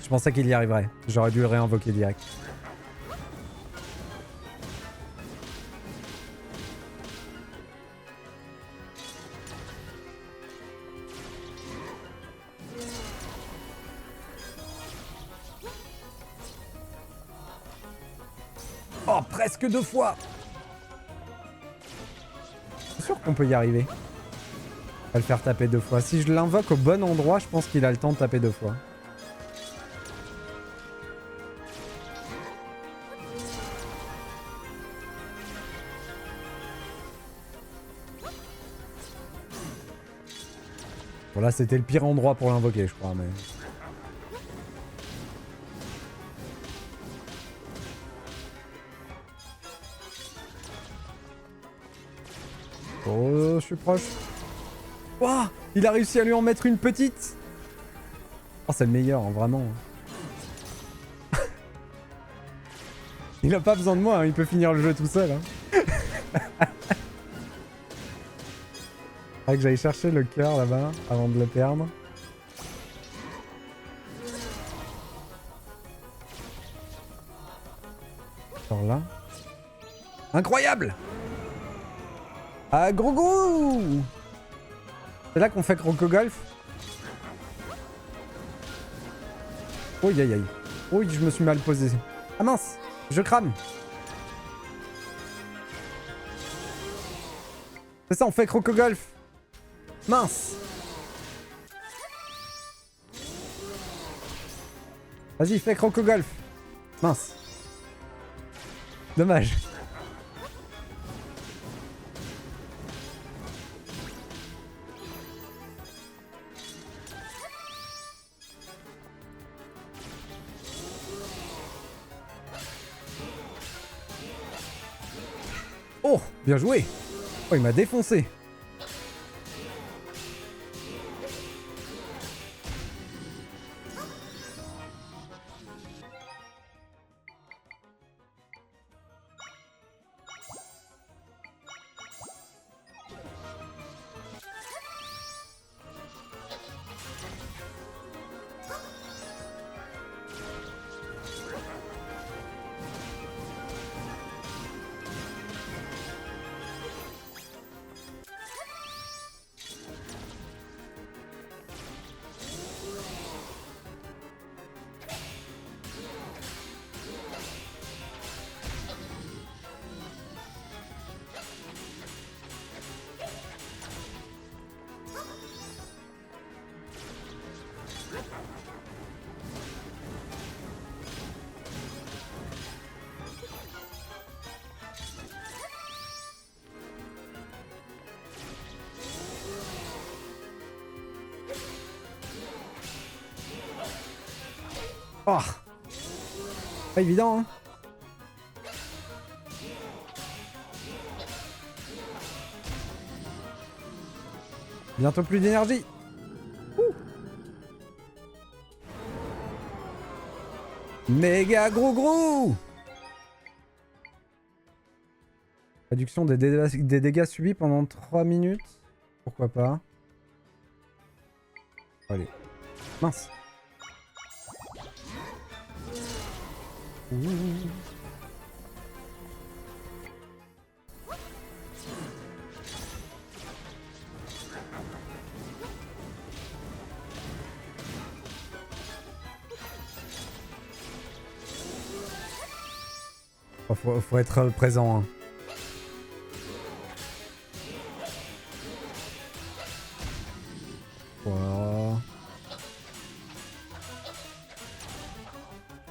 Je pensais qu'il y arriverait. J'aurais dû le réinvoquer direct. Oh, presque 2 fois. C'est sûr qu'on peut y arriver. On va le faire taper 2 fois. Si je l'invoque au bon endroit, je pense qu'il a le temps de taper 2 fois. Bon là, c'était le pire endroit pour l'invoquer, je crois, mais... Oh, je suis proche. Ouah, il a réussi à lui en mettre une petite. Oh, c'est le meilleur, hein, vraiment. Il a pas besoin de moi, hein, il peut finir le jeu tout seul. Hein. Faudrait que j'aille chercher le cœur là-bas avant de le perdre. Genre là. Incroyable! Ah, gros gros! C'est là qu'on fait Crocogolf. Oh aïe aïe. Oui, je me suis mal posé. Ah mince, je crame. C'est ça, on fait Crocogolf. Mince. Vas-y, fais Crocogolf. Mince. Dommage. Oh, bien joué. Oh, il m'a défoncé. Oh, pas évident, hein. Bientôt plus d'énergie. Méga gros gros. Réduction des dégâts subis pendant 3 minutes. Pourquoi pas. Allez. Mince. Faut être présent. Hein. Voilà.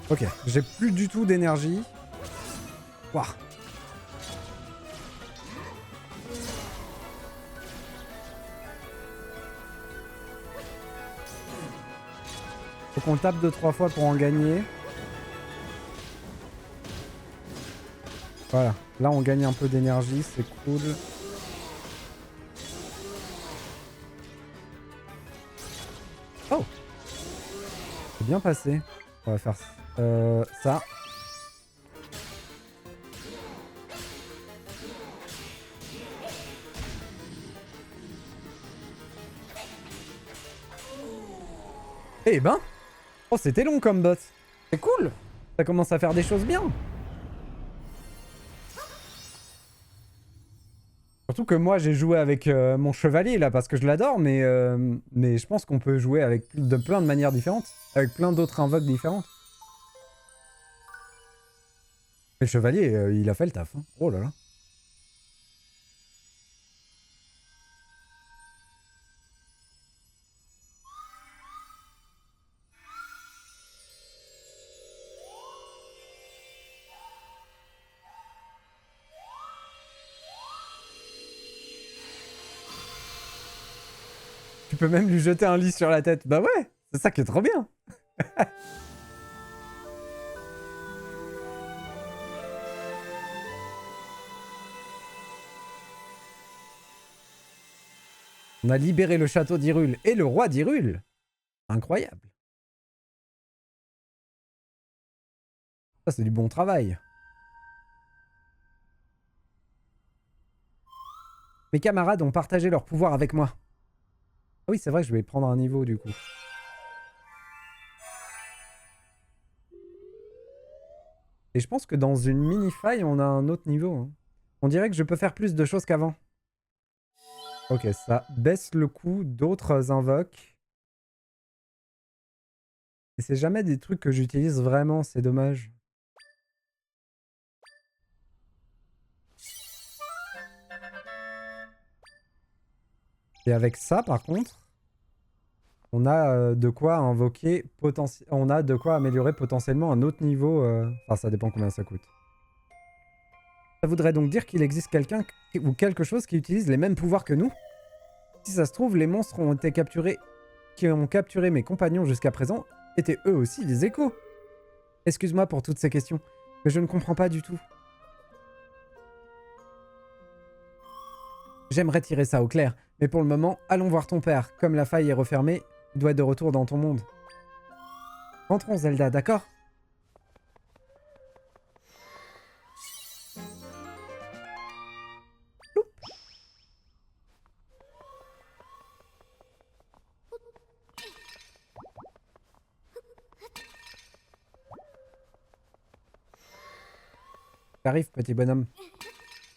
Ok, j'ai plus du tout d'énergie. Waouh. Faut qu'on tape 2-3 fois pour en gagner. Voilà, là on gagne un peu d'énergie, c'est cool. Oh, c'est bien passé. On va faire ça. Eh ben, oh c'était long comme boss. C'est cool. Ça commence à faire des choses bien. Surtout que moi j'ai joué avec mon chevalier là parce que je l'adore, mais je pense qu'on peut jouer avec de plein de manières différentes, avec plein d'autres invoques différentes. Et le chevalier, il a fait le taf. Hein. Oh là là. Tu peux même lui jeter un lit sur la tête. Bah ouais, c'est ça qui est trop bien. On a libéré le château d'Hyrule et le roi d'Hyrule. Incroyable. Ça, c'est du bon travail. Mes camarades ont partagé leur pouvoir avec moi. Ah oui, c'est vrai, je vais prendre un niveau du coup. Et je pense que dans une mini-faille, on a un autre niveau. Hein. On dirait que je peux faire plus de choses qu'avant. Ok, ça baisse le coût d'autres invoques. Et c'est jamais des trucs que j'utilise vraiment, c'est dommage. Et avec ça, par contre, on a de quoi invoquer on a de quoi améliorer potentiellement un autre niveau. Enfin, ça dépend combien ça coûte. Ça voudrait donc dire qu'il existe quelqu'un ou quelque chose qui utilise les mêmes pouvoirs que nous? Si ça se trouve, les monstres ont été capturés, qui ont capturé mes compagnons jusqu'à présent, étaient eux aussi des échos. Excuse-moi pour toutes ces questions, mais je ne comprends pas du tout. J'aimerais tirer ça au clair, mais pour le moment, allons voir ton père. Comme la faille est refermée, il doit être de retour dans ton monde. Rentrons, Zelda, d'accord? J'arrive, petit bonhomme.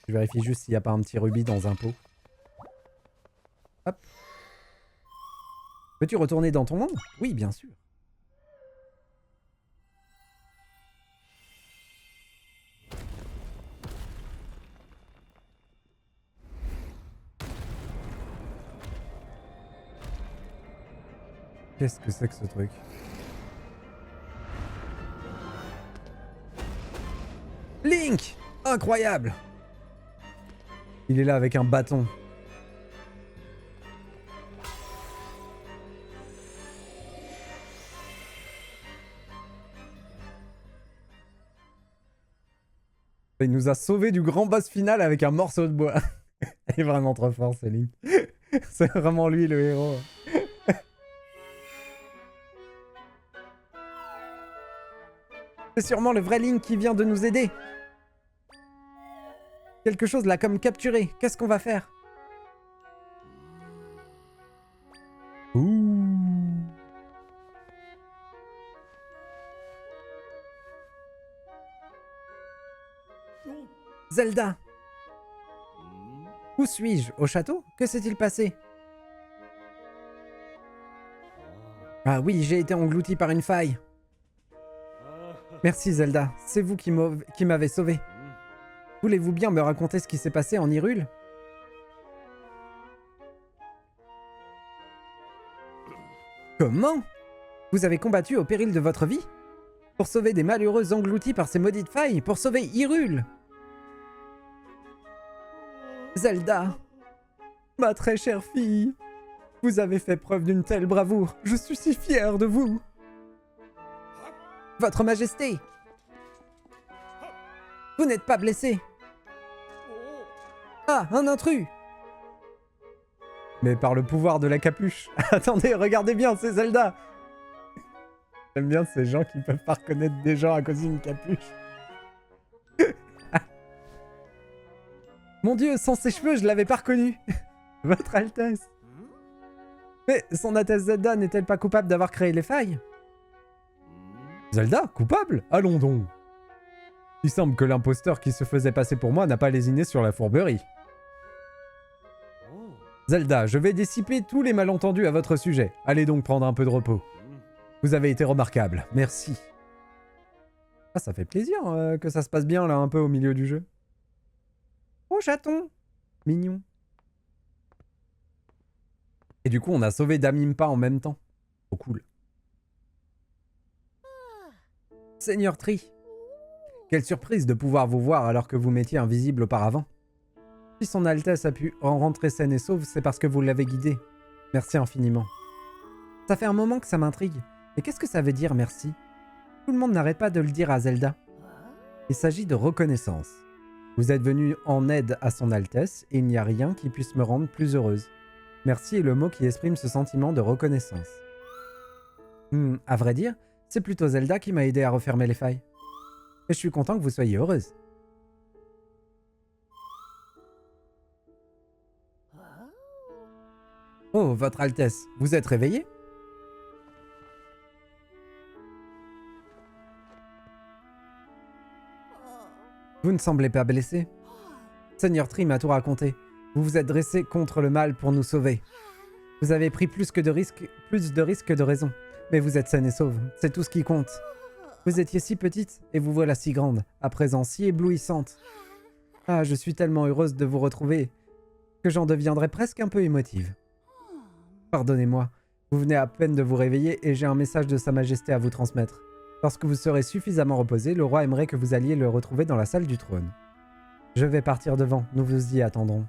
Je vérifie juste s'il n'y a pas un petit rubis dans un pot. Hop. Peux-tu retourner dans ton monde? Oui, bien sûr. Qu'est-ce que c'est que ce truc? Link! Incroyable! Il est là avec un bâton. Il nous a sauvé du grand boss final avec un morceau de bois. Il est vraiment trop fort, c'est Link. C'est vraiment lui le héros. C'est sûrement le vrai Link qui vient de nous aider. Quelque chose là comme capturé. Qu'est-ce qu'on va faire? Ouh. Zelda. Où suis-je? Au château? Que s'est-il passé? Ah oui, j'ai été englouti par une faille. Merci Zelda, c'est vous qui m'avez sauvé. Voulez-vous bien me raconter ce qui s'est passé en Hyrule? Comment? Vous avez combattu au péril de votre vie? Pour sauver des malheureux engloutis par ces maudites failles? Pour sauver Hyrule? Zelda, ma très chère fille, vous avez fait preuve d'une telle bravoure. Je suis si fier de vous. Votre Majesté, vous n'êtes pas blessé. Ah, un intrus! Mais par le pouvoir de la capuche. Attendez, regardez bien, c'est Zelda. J'aime bien ces gens qui peuvent pas reconnaître des gens à cause d'une capuche. Mon Dieu, sans ses cheveux, je l'avais pas reconnu. Votre Altesse. Mais son Altesse Zelda n'est-elle pas coupable d'avoir créé les failles? Zelda, coupable? Allons donc. Il semble que l'imposteur qui se faisait passer pour moi n'a pas lésiné sur la fourberie. Zelda, je vais dissiper tous les malentendus à votre sujet. Allez donc prendre un peu de repos. Vous avez été remarquable. Merci. Ah, ça fait plaisir que ça se passe bien là, un peu au milieu du jeu. Oh, chaton. Mignon. Et du coup, on a sauvé Damimpa en même temps. Trop cool. Seigneur Tree. Quelle surprise de pouvoir vous voir alors que vous m'étiez invisible auparavant. Si son Altesse a pu en rentrer saine et sauve, c'est parce que vous l'avez guidé. Merci infiniment. Ça fait un moment que ça m'intrigue. Et qu'est-ce que ça veut dire merci? Tout le monde n'arrête pas de le dire à Zelda. Il s'agit de reconnaissance. Vous êtes venu en aide à son Altesse et il n'y a rien qui puisse me rendre plus heureuse. Merci est le mot qui exprime ce sentiment de reconnaissance. À vrai dire, c'est plutôt Zelda qui m'a aidé à refermer les failles. Et je suis content que vous soyez heureuse. Oh, Votre Altesse, vous êtes réveillée? Vous ne semblez pas blessé. Seigneur Tree m'a tout raconté. Vous vous êtes dressé contre le mal pour nous sauver. Vous avez pris plus de risques que de raison. Mais vous êtes saine et sauve. C'est tout ce qui compte. Vous étiez si petite et vous voilà si grande. À présent si éblouissante. Ah, je suis tellement heureuse de vous retrouver que j'en deviendrai presque un peu émotive. Pardonnez-moi. Vous venez à peine de vous réveiller et j'ai un message de Sa Majesté à vous transmettre. Lorsque vous serez suffisamment reposé, le roi aimerait que vous alliez le retrouver dans la salle du trône. Je vais partir devant, nous vous y attendrons.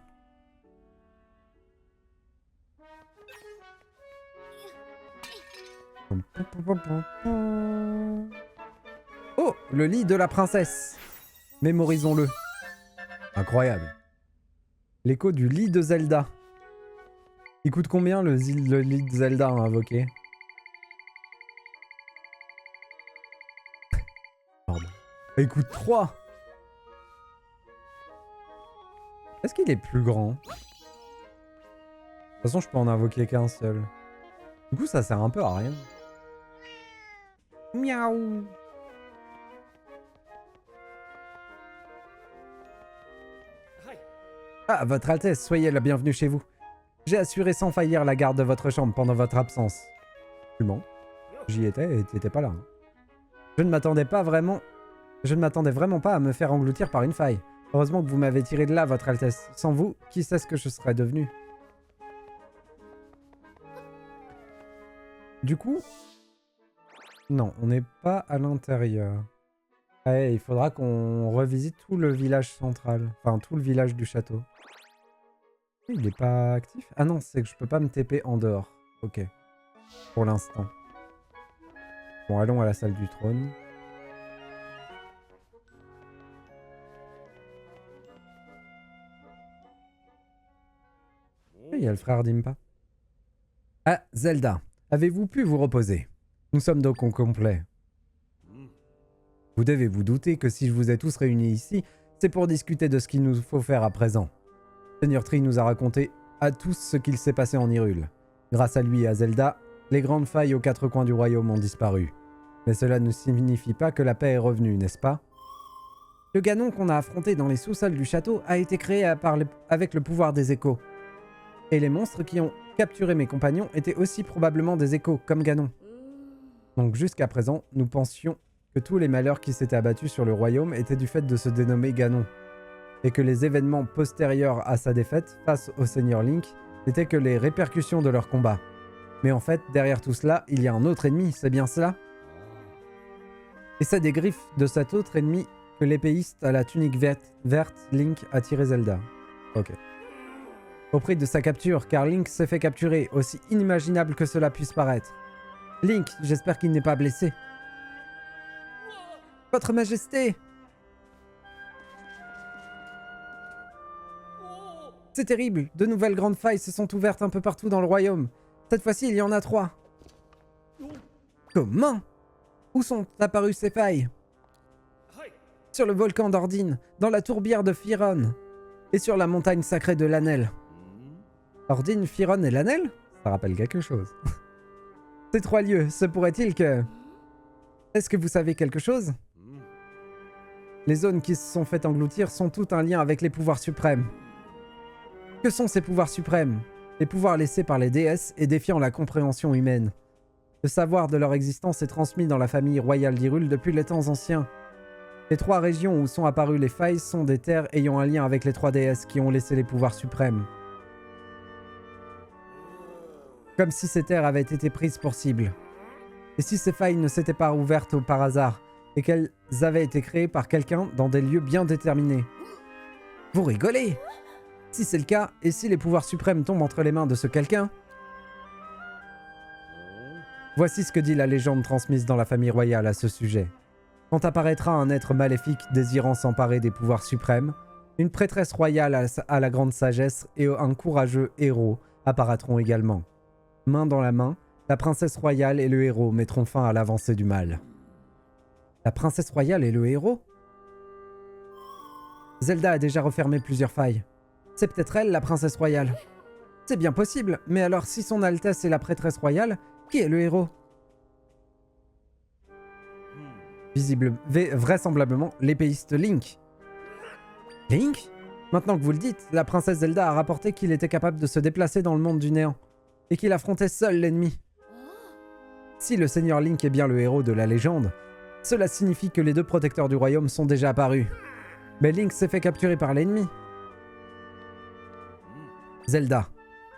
Oh, le lit de la princesse. Mémorisons-le. Incroyable. L'écho du lit de Zelda. Il coûte combien le lit de Zelda à invoquer? Pardon. Il coûte 3. Est-ce qu'il est plus grand? De toute façon, je peux en invoquer qu'un seul. Du coup, ça sert un peu à rien. Miaou. Ah, Votre Altesse, soyez la bienvenue chez vous. J'ai assuré sans faillir la garde de votre chambre pendant votre absence. Tu mens. J'y étais et t'étais pas là. Hein. Je ne m'attendais vraiment pas à me faire engloutir par une faille. Heureusement que vous m'avez tiré de là, Votre Altesse. Sans vous, qui sait ce que je serais devenu? Du coup... Non, on n'est pas à l'intérieur. Ouais, il faudra qu'on revisite tout le village central. Enfin, tout le village du château. Il n'est pas actif? Ah non, c'est que je peux pas me TP en dehors. Ok. Pour l'instant. Bon, allons à la salle du trône. Il y a le frère d'Impa. Ah, Zelda, avez-vous pu vous reposer? Nous sommes donc au complet. Vous devez vous douter que si je vous ai tous réunis ici, c'est pour discuter de ce qu'il nous faut faire à présent. Seigneur Tree nous a raconté à tous ce qu'il s'est passé en Hyrule. Grâce à lui et à Zelda, les grandes failles aux quatre coins du royaume ont disparu. Mais cela ne signifie pas que la paix est revenue, n'est-ce pas? Le Ganon qu'on a affronté dans les sous-sols du château a été créé avec le pouvoir des échos. Et les monstres qui ont capturé mes compagnons étaient aussi probablement des échos, comme Ganon. Donc jusqu'à présent, nous pensions que tous les malheurs qui s'étaient abattus sur le royaume étaient du fait de se dénommer Ganon, et que les événements postérieurs à sa défaite face au Seigneur Link n'étaient que les répercussions de leur combat. Mais en fait, derrière tout cela, il y a un autre ennemi, c'est bien cela? Et c'est des griffes de cet autre ennemi que l'épéiste à la tunique verte Link a tiré Zelda. Ok. Au prix de sa capture, car Link s'est fait capturer, aussi inimaginable que cela puisse paraître. Link, j'espère qu'il n'est pas blessé. Votre Majesté! C'est terrible, de nouvelles grandes failles se sont ouvertes un peu partout dans le royaume. Cette fois-ci, il y en a 3. Comment? Où sont apparues ces failles? Sur le volcan d'Ordine, dans la tourbière de Firon, et sur la montagne sacrée de l'Anel. Ordine, Firon et l'Anel? Ça rappelle quelque chose. Ces 3 lieux, se pourrait-il que... Est-ce que vous savez quelque chose? Les zones qui se sont fait engloutir sont toutes un lien avec les pouvoirs suprêmes. Que sont ces pouvoirs suprêmes? Les pouvoirs laissés par les déesses et défiant la compréhension humaine. Le savoir de leur existence est transmis dans la famille royale d'Hyrule depuis les temps anciens. Les 3 régions où sont apparues les failles sont des terres ayant un lien avec les 3 déesses qui ont laissé les pouvoirs suprêmes. Comme si ces terres avaient été prises pour cible. Et si ces failles ne s'étaient pas ouvertes par hasard, et qu'elles avaient été créées par quelqu'un dans des lieux bien déterminés? Vous rigolez? Si c'est le cas, et si les pouvoirs suprêmes tombent entre les mains de ce quelqu'un? Voici ce que dit la légende transmise dans la famille royale à ce sujet. Quand apparaîtra un être maléfique désirant s'emparer des pouvoirs suprêmes, une prêtresse royale à la grande sagesse et un courageux héros apparaîtront également. Main dans la main, la princesse royale et le héros mettront fin à l'avancée du mal. La princesse royale et le héros? Zelda a déjà refermé plusieurs failles. C'est peut-être elle, la princesse royale. C'est bien possible, mais alors si son Altesse est la prêtresse royale, qui est le héros? Vraisemblablement, l'épéiste Link. Link? Maintenant que vous le dites, la princesse Zelda a rapporté qu'il était capable de se déplacer dans le monde du néant, et qu'il affrontait seul l'ennemi. Si le Seigneur Link est bien le héros de la légende, cela signifie que les 2 protecteurs du royaume sont déjà apparus. Mais Link s'est fait capturer par l'ennemi. Zelda,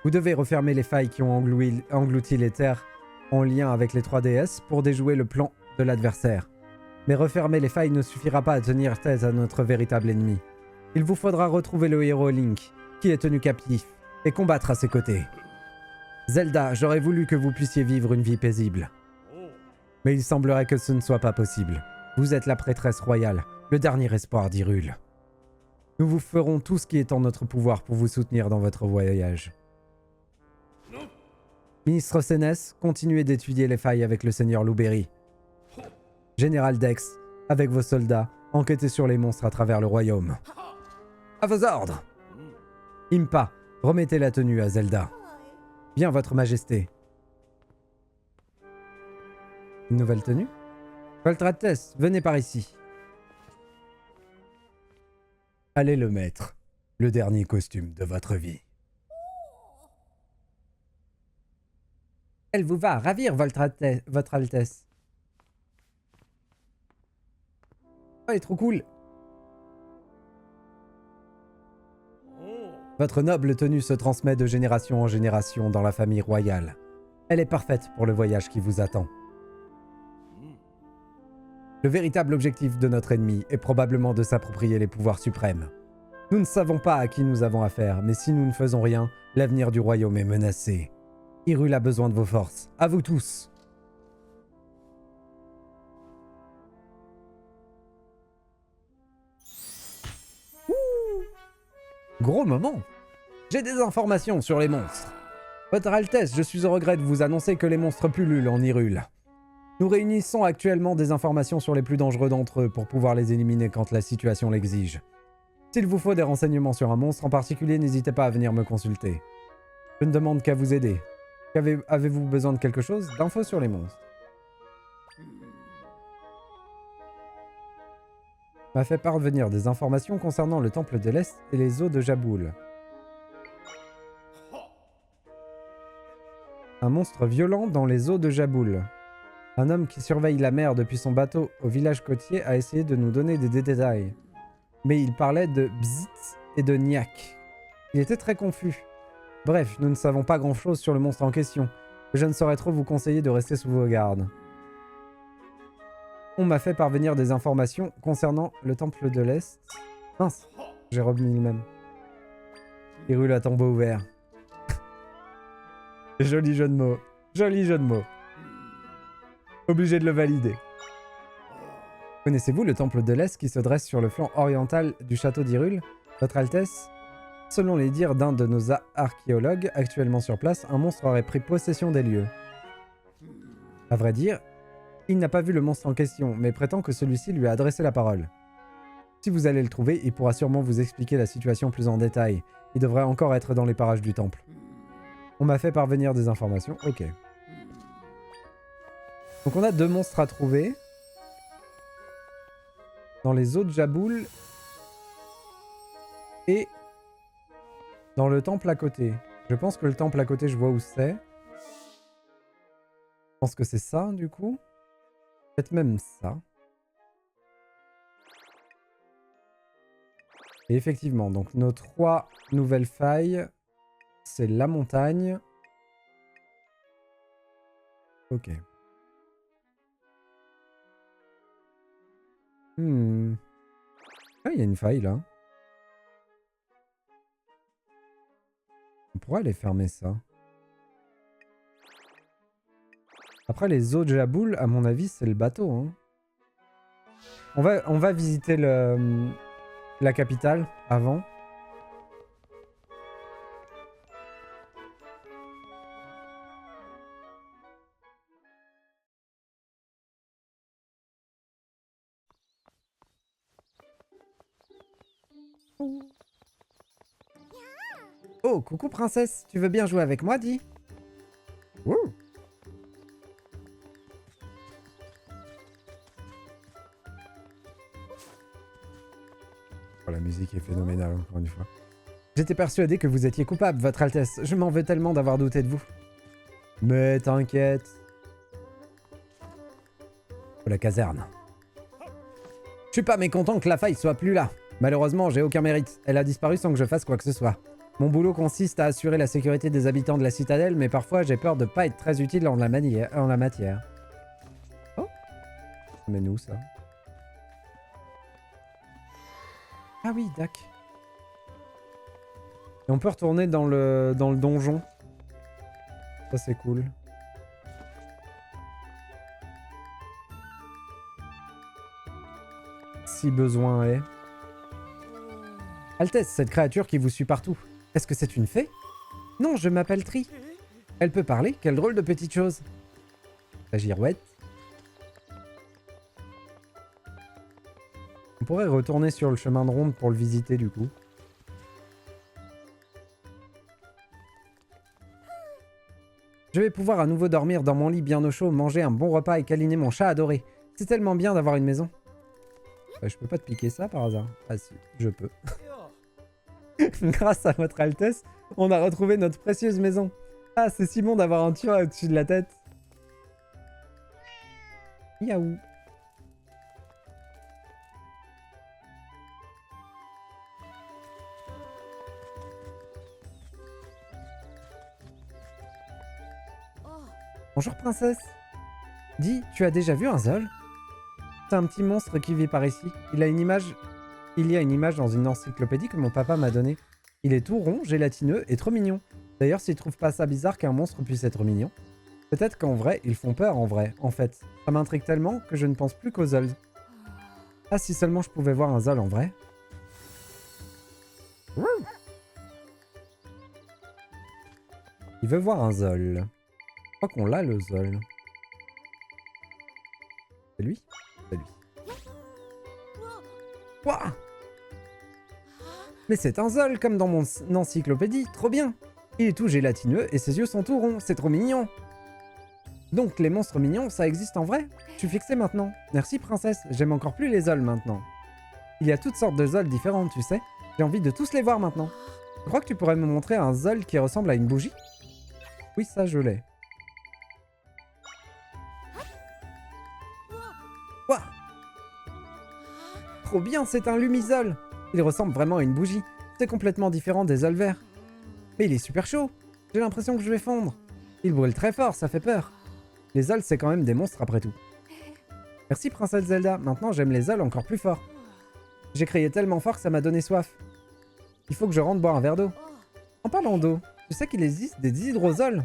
vous devez refermer les failles qui ont englouti les terres en lien avec les 3 déesses pour déjouer le plan de l'adversaire. Mais refermer les failles ne suffira pas à tenir tête à notre véritable ennemi. Il vous faudra retrouver le héros Link, qui est tenu captif, et combattre à ses côtés. Zelda, j'aurais voulu que vous puissiez vivre une vie paisible. Mais il semblerait que ce ne soit pas possible. Vous êtes la prêtresse royale, le dernier espoir d'Hyrule. Nous vous ferons tout ce qui est en notre pouvoir pour vous soutenir dans votre voyage. Ministre Sénès, continuez d'étudier les failles avec le Seigneur Louberry. Général Dex, avec vos soldats, enquêtez sur les monstres à travers le royaume. À vos ordres! Impa, remettez la tenue à Zelda. Bien, votre majesté. Une nouvelle tenue? Voltrates, venez par ici. Allez le mettre. Le dernier costume de votre vie. Elle vous va ravir, votre Altesse. Oh, elle est trop cool. Votre noble tenue se transmet de génération en génération dans la famille royale. Elle est parfaite pour le voyage qui vous attend. Le véritable objectif de notre ennemi est probablement de s'approprier les pouvoirs suprêmes. Nous ne savons pas à qui nous avons affaire, mais si nous ne faisons rien, l'avenir du royaume est menacé. Hyrule a besoin de vos forces. À vous tous! Gros moment! J'ai des informations sur les monstres. Votre Altesse, je suis au regret de vous annoncer que les monstres pullulent en Hyrule. Nous réunissons actuellement des informations sur les plus dangereux d'entre eux pour pouvoir les éliminer quand la situation l'exige. S'il vous faut des renseignements sur un monstre en particulier, n'hésitez pas à venir me consulter. Je ne demande qu'à vous aider. Avez-vous besoin de quelque chose? D'infos sur les monstres. M'a fait parvenir des informations concernant le temple de l'Est et les eaux de Jaboul. Un monstre violent dans les eaux de Jaboul. Un homme qui surveille la mer depuis son bateau au village côtier a essayé de nous donner des détails. Mais il parlait de Bzit et de Niak. Il était très confus. Bref, nous ne savons pas grand-chose sur le monstre en question. Je ne saurais trop vous conseiller de rester sous vos gardes. On m'a fait parvenir des informations concernant le temple de l'Est. Mince, j'ai remis le même. Hyrule à tombeau ouvert. Joli jeu de mots. Joli jeu de mots. Obligé de le valider. Connaissez-vous le temple de l'Est qui se dresse sur le flanc oriental du château d'Hyrule, Votre Altesse? Selon les dires d'un de nos archéologues actuellement sur place, un monstre aurait pris possession des lieux. À vrai dire, il n'a pas vu le monstre en question, mais prétend que celui-ci lui a adressé la parole. Si vous allez le trouver, il pourra sûrement vous expliquer la situation plus en détail. Il devrait encore être dans les parages du temple. On m'a fait parvenir des informations. Ok. Donc on a 2 monstres à trouver. Dans les eaux de Jaboul. Et dans le temple à côté. Je pense que le temple à côté, je vois où c'est. Je pense que c'est ça, du coup. Peut-être même ça. Et effectivement, donc nos 3 nouvelles failles, c'est la montagne. Ok. Ah, il y a une faille là. On pourrait aller fermer ça. Après les eaux de Jaboul, à mon avis, c'est le bateau. Hein. On va visiter la capitale avant. Oh, coucou princesse, tu veux bien jouer avec moi, dis? Wouh. Oh, la musique est phénoménale, encore une fois. J'étais persuadé que vous étiez coupable, Votre Altesse. Je m'en veux tellement d'avoir douté de vous. Mais t'inquiète. Oh, la caserne. Je suis pas mécontent que la faille soit plus là. Malheureusement, j'ai aucun mérite. Elle a disparu sans que je fasse quoi que ce soit. Mon boulot consiste à assurer la sécurité des habitants de la citadelle, mais parfois j'ai peur de pas être très utile en la matière. Oh, mais nous ça. Ah oui, dac. Et on peut retourner dans le donjon. Ça c'est cool. Si besoin est. Altesse, cette créature qui vous suit partout. Est-ce que c'est une fée? Non, je m'appelle Tri. Elle peut parler? Quelle drôle de petite chose. La girouette. On pourrait retourner sur le chemin de ronde pour le visiter du coup. Je vais pouvoir à nouveau dormir dans mon lit bien au chaud, manger un bon repas et câliner mon chat adoré. C'est tellement bien d'avoir une maison. Je peux pas te piquer ça par hasard? Ah si, je peux. Grâce à votre Altesse, on a retrouvé notre précieuse maison. Ah, c'est si bon d'avoir un tueur au-dessus de la tête. Miaou. Bonjour princesse. Dis, tu as déjà vu un Zol? C'est un petit monstre qui vit par ici. Il y a une image dans une encyclopédie que mon papa m'a donnée. Il est tout rond, gélatineux et trop mignon. D'ailleurs, s'il trouve pas ça bizarre qu'un monstre puisse être mignon. Peut-être qu'en vrai, ils font peur en vrai, en fait. Ça m'intrigue tellement que je ne pense plus qu'aux Zols. Ah, si seulement je pouvais voir un Zol en vrai. Il veut voir un Zol. Je crois qu'on l'a le Zol. C'est lui? C'est lui. Ouah! Mais c'est un Zol comme dans mon encyclopédie, trop bien! Il est tout gélatineux et ses yeux sont tout ronds, c'est trop mignon! Donc les monstres mignons, ça existe en vrai? Je suis fixé maintenant. Merci princesse, j'aime encore plus les Zols maintenant. Il y a toutes sortes de Zols différentes, tu sais. J'ai envie de tous les voir maintenant. Je crois que tu pourrais me montrer un Zol qui ressemble à une bougie? Oui, ça je l'ai. Quoi? Trop bien, c'est un lumisol. Il ressemble vraiment à une bougie. C'est complètement différent des ols verts. Mais il est super chaud. J'ai l'impression que je vais fondre. Il brûle très fort, ça fait peur. Les ols, c'est quand même des monstres après tout. Merci, princesse Zelda. Maintenant, j'aime les ols encore plus fort. J'ai crié tellement fort que ça m'a donné soif. Il faut que je rentre boire un verre d'eau. En parlant d'eau, tu sais qu'il existe des hydrosols.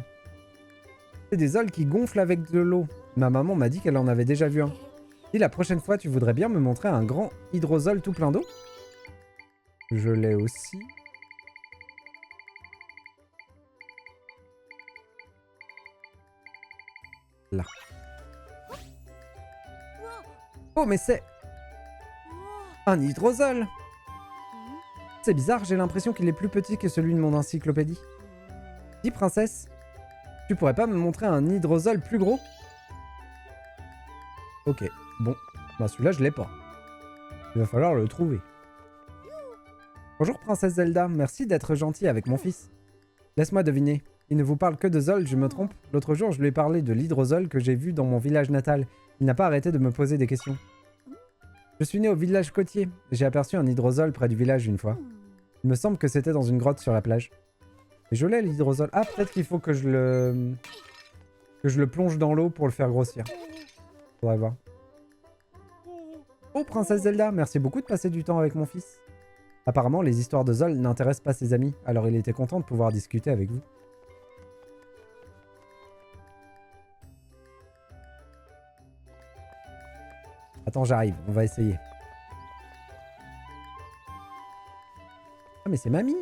C'est des ols qui gonflent avec de l'eau. Ma maman m'a dit qu'elle en avait déjà vu un. Si la prochaine fois, tu voudrais bien me montrer un grand hydrosol tout plein d'eau? Je l'ai aussi. Là. Oh, mais c'est... un hydrosol! C'est bizarre, j'ai l'impression qu'il est plus petit que celui de mon encyclopédie. Dis, princesse, tu pourrais pas me montrer un hydrosol plus gros? Ok, bon. Bah celui-là, je l'ai pas. Il va falloir le trouver. Bonjour, princesse Zelda. Merci d'être gentille avec mon fils. Laisse-moi deviner. Il ne vous parle que de Zol, je me trompe? L'autre jour, je lui ai parlé de l'hydrosol que j'ai vu dans mon village natal. Il n'a pas arrêté de me poser des questions. Je suis né au village côtier. J'ai aperçu un hydrosol près du village une fois. Il me semble que c'était dans une grotte sur la plage. Et je l'ai, l'hydrosol. Ah, peut-être qu'il faut que je le plonge dans l'eau pour le faire grossir. Faudrait voir. Oh, princesse Zelda, merci beaucoup de passer du temps avec mon fils. Apparemment, les histoires de Zol n'intéressent pas ses amis, alors il était content de pouvoir discuter avec vous. Attends, j'arrive, on va essayer. Ah, mais c'est mamie!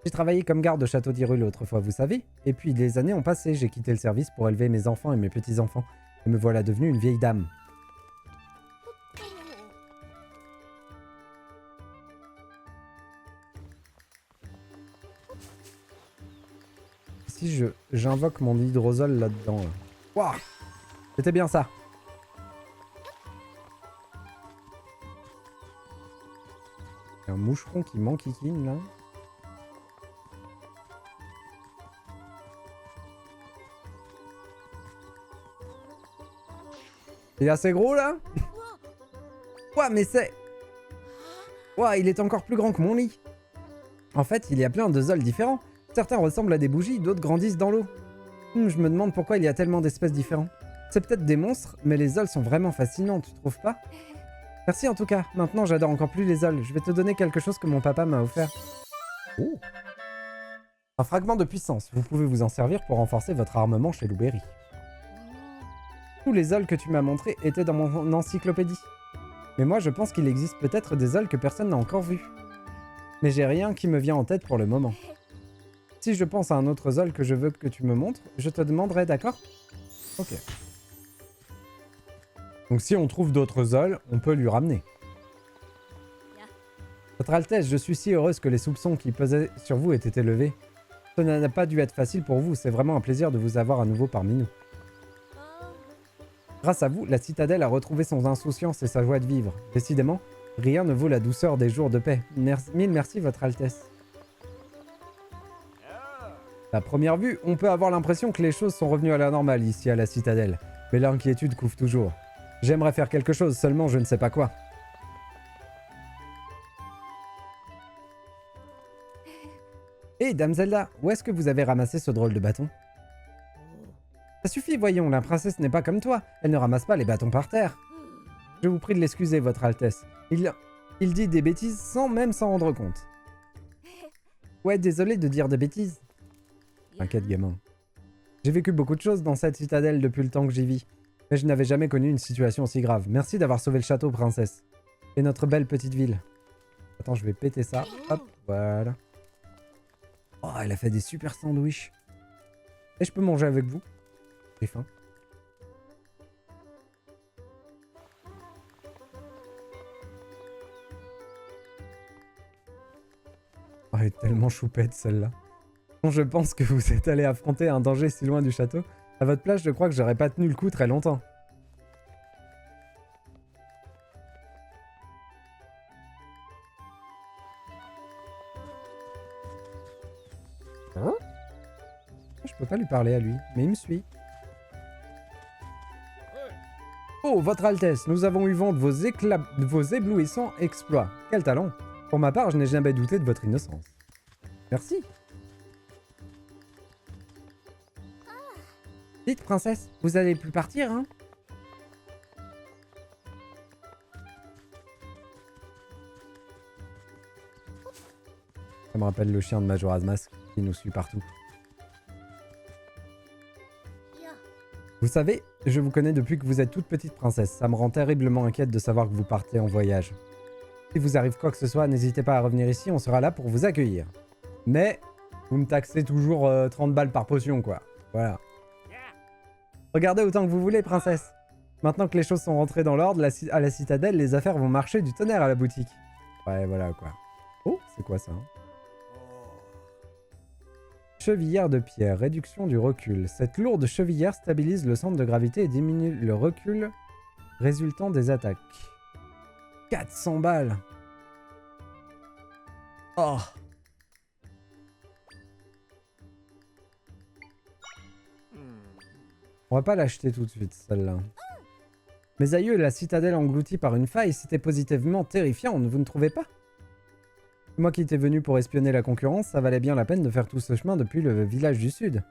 J'ai travaillé comme garde au château d'Hyrule autrefois, vous savez. Et puis, les années ont passé, j'ai quitté le service pour élever mes enfants et mes petits-enfants. Et me voilà devenue une vieille dame. Si j'invoque mon hydrosol là-dedans... Waouh! C'était bien ça! Il y a un moucheron qui m'enquiquine, là. Il est assez gros, là? Ouah, mais c'est... Ouah, il est encore plus grand que mon lit. En fait, il y a plein de zols différents. Certains ressemblent à des bougies, d'autres grandissent dans l'eau. Je me demande pourquoi il y a tellement d'espèces différentes. C'est peut-être des monstres, mais les zols sont vraiment fascinants, tu trouves pas? Merci en tout cas. Maintenant, j'adore encore plus les zols. Je vais te donner quelque chose que mon papa m'a offert. Oh! Un fragment de puissance. Vous pouvez vous en servir pour renforcer votre armement chez Louberry. Tous les zols que tu m'as montrés étaient dans mon encyclopédie. Mais moi, je pense qu'il existe peut-être des zols que personne n'a encore vus. Mais j'ai rien qui me vient en tête pour le moment. Si je pense à un autre zol que je veux que tu me montres, je te demanderai, d'accord? Ok. Donc si on trouve d'autres zols, on peut lui ramener. Votre Altesse, je suis si heureuse que les soupçons qui pesaient sur vous aient été levés. Ça n'a pas dû être facile pour vous, c'est vraiment un plaisir de vous avoir à nouveau parmi nous. Grâce à vous, la citadelle a retrouvé son insouciance et sa joie de vivre. Décidément, rien ne vaut la douceur des jours de paix. Mille merci, Votre Altesse. À première vue, on peut avoir l'impression que les choses sont revenues à la normale ici à la citadelle. Mais l'inquiétude couvre toujours. J'aimerais faire quelque chose, seulement je ne sais pas quoi. Hé, Dame Zelda, où est-ce que vous avez ramassé ce drôle de bâton? Ça suffit, voyons, la princesse n'est pas comme toi. Elle ne ramasse pas les bâtons par terre. Je vous prie de l'excuser, Votre Altesse. Il dit des bêtises sans même s'en rendre compte. Ouais, désolé de dire des bêtises. T'inquiète, gamin. J'ai vécu beaucoup de choses dans cette citadelle depuis le temps que j'y vis. Mais je n'avais jamais connu une situation aussi grave. Merci d'avoir sauvé le château, princesse. Et notre belle petite ville. Attends, je vais péter ça. Hop, voilà. Oh, elle a fait des super sandwichs. Et je peux manger avec vous? J'ai faim. Oh, elle est tellement choupette, celle-là. Bon, je pense que vous êtes allé affronter un danger si loin du château. À votre place, je crois que j'aurais pas tenu le coup très longtemps. Hein? Je peux pas lui parler à lui, mais il me suit. Oh, Votre Altesse, nous avons eu vent de de vos éblouissants exploits. Quel talent! Pour ma part, je n'ai jamais douté de votre innocence. Merci. Dites, princesse, vous allez plus partir, hein? Ça me rappelle le chien de Majora's Mask qui nous suit partout. Vous savez, je vous connais depuis que vous êtes toute petite princesse. Ça me rend terriblement inquiète de savoir que vous partez en voyage. Si vous arrive quoi que ce soit, n'hésitez pas à revenir ici, on sera là pour vous accueillir. Mais, vous me taxez toujours 30 balles par potion, quoi. Voilà. Regardez autant que vous voulez, princesse. Maintenant que les choses sont rentrées dans l'ordre, à la citadelle, les affaires vont marcher du tonnerre à la boutique. Ouais, voilà, quoi. Oh, c'est quoi ça, hein? Chevillère de pierre, réduction du recul. Cette lourde chevillère stabilise le centre de gravité et diminue le recul résultant des attaques. 400 balles. Oh. On va pas l'acheter tout de suite, celle-là. Mes aïeux, la citadelle engloutie par une faille, c'était positivement terrifiant, vous ne trouvez pas? Moi qui étais venu pour espionner la concurrence, ça valait bien la peine de faire tout ce chemin depuis le village du sud.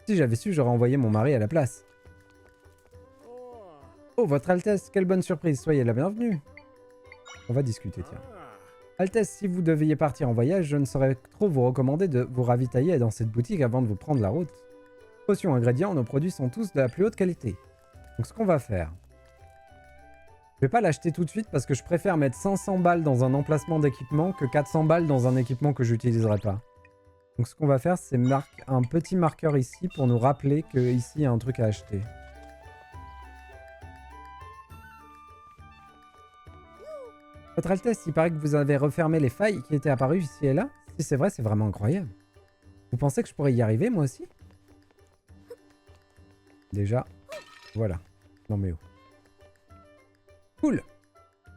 Si j'avais su, j'aurais envoyé mon mari à la place. Oh, Votre Altesse, quelle bonne surprise, soyez la bienvenue. On va discuter, tiens. Altesse, si vous deviez partir en voyage, je ne saurais trop vous recommander de vous ravitailler dans cette boutique avant de vous prendre la route. Potions, ingrédients, nos produits sont tous de la plus haute qualité. Donc ce qu'on va faire... Je vais pas l'acheter tout de suite parce que je préfère mettre 500 balles dans un emplacement d'équipement que 400 balles dans un équipement que j'utiliserai pas. Donc ce qu'on va faire, c'est un petit marqueur ici pour nous rappeler qu'ici il y a un truc à acheter. Votre Altesse, il paraît que vous avez refermé les failles qui étaient apparues ici et là. Si c'est vrai, c'est vraiment incroyable. Vous pensez que je pourrais y arriver, moi aussi? Déjà, voilà. Non mais oh. Cool.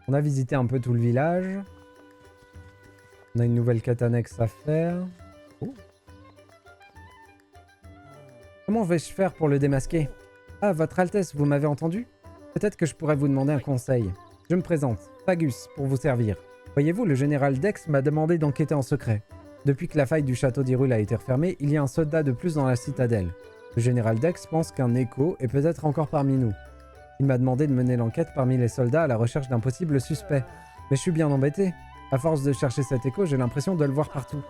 On a visité un peu tout le village. On a une nouvelle quête annexe à faire. Oh. Comment vais-je faire pour le démasquer? Ah, Votre Altesse, vous m'avez entendu? Peut-être que je pourrais vous demander un conseil. Je me présente, Fagus, pour vous servir. Voyez-vous, le général Dex m'a demandé d'enquêter en secret. Depuis que la faille du château d'Hyrule a été refermée, il y a un soldat de plus dans la citadelle. Le général Dex pense qu'un écho est peut-être encore parmi nous. Il m'a demandé de mener l'enquête parmi les soldats à la recherche d'un possible suspect. Mais je suis bien embêté. À force de chercher cet écho, j'ai l'impression de le voir partout.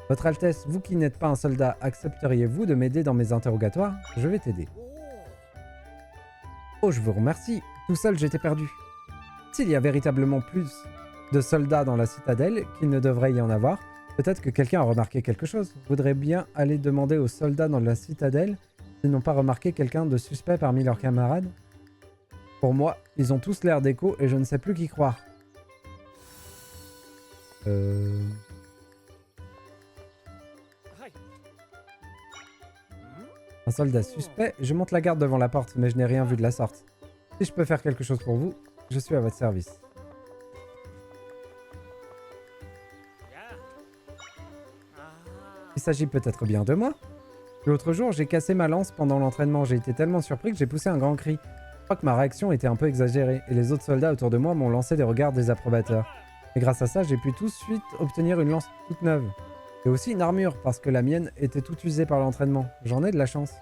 Votre Altesse, vous qui n'êtes pas un soldat, accepteriez-vous de m'aider dans mes interrogatoires? Je vais t'aider. Oh, je vous remercie. Tout seul, j'étais perdu. S'il y a véritablement plus de soldats dans la citadelle qu'il ne devrait y en avoir, peut-être que quelqu'un a remarqué quelque chose. Je voudrais bien aller demander aux soldats dans la citadelle s'ils n'ont pas remarqué quelqu'un de suspect parmi leurs camarades. Pour moi, ils ont tous l'air d'écho et je ne sais plus qui croire. Un soldat suspect, je monte la garde devant la porte, mais je n'ai rien vu de la sorte. Si je peux faire quelque chose pour vous, je suis à votre service. Il s'agit peut-être bien de moi. L'autre jour, j'ai cassé ma lance pendant l'entraînement. J'ai été tellement surpris que j'ai poussé un grand cri. Je crois que ma réaction était un peu exagérée, et les autres soldats autour de moi m'ont lancé des regards désapprobateurs. Et grâce à ça, j'ai pu tout de suite obtenir une lance toute neuve. Et aussi une armure, parce que la mienne était toute usée par l'entraînement. J'en ai de la chance.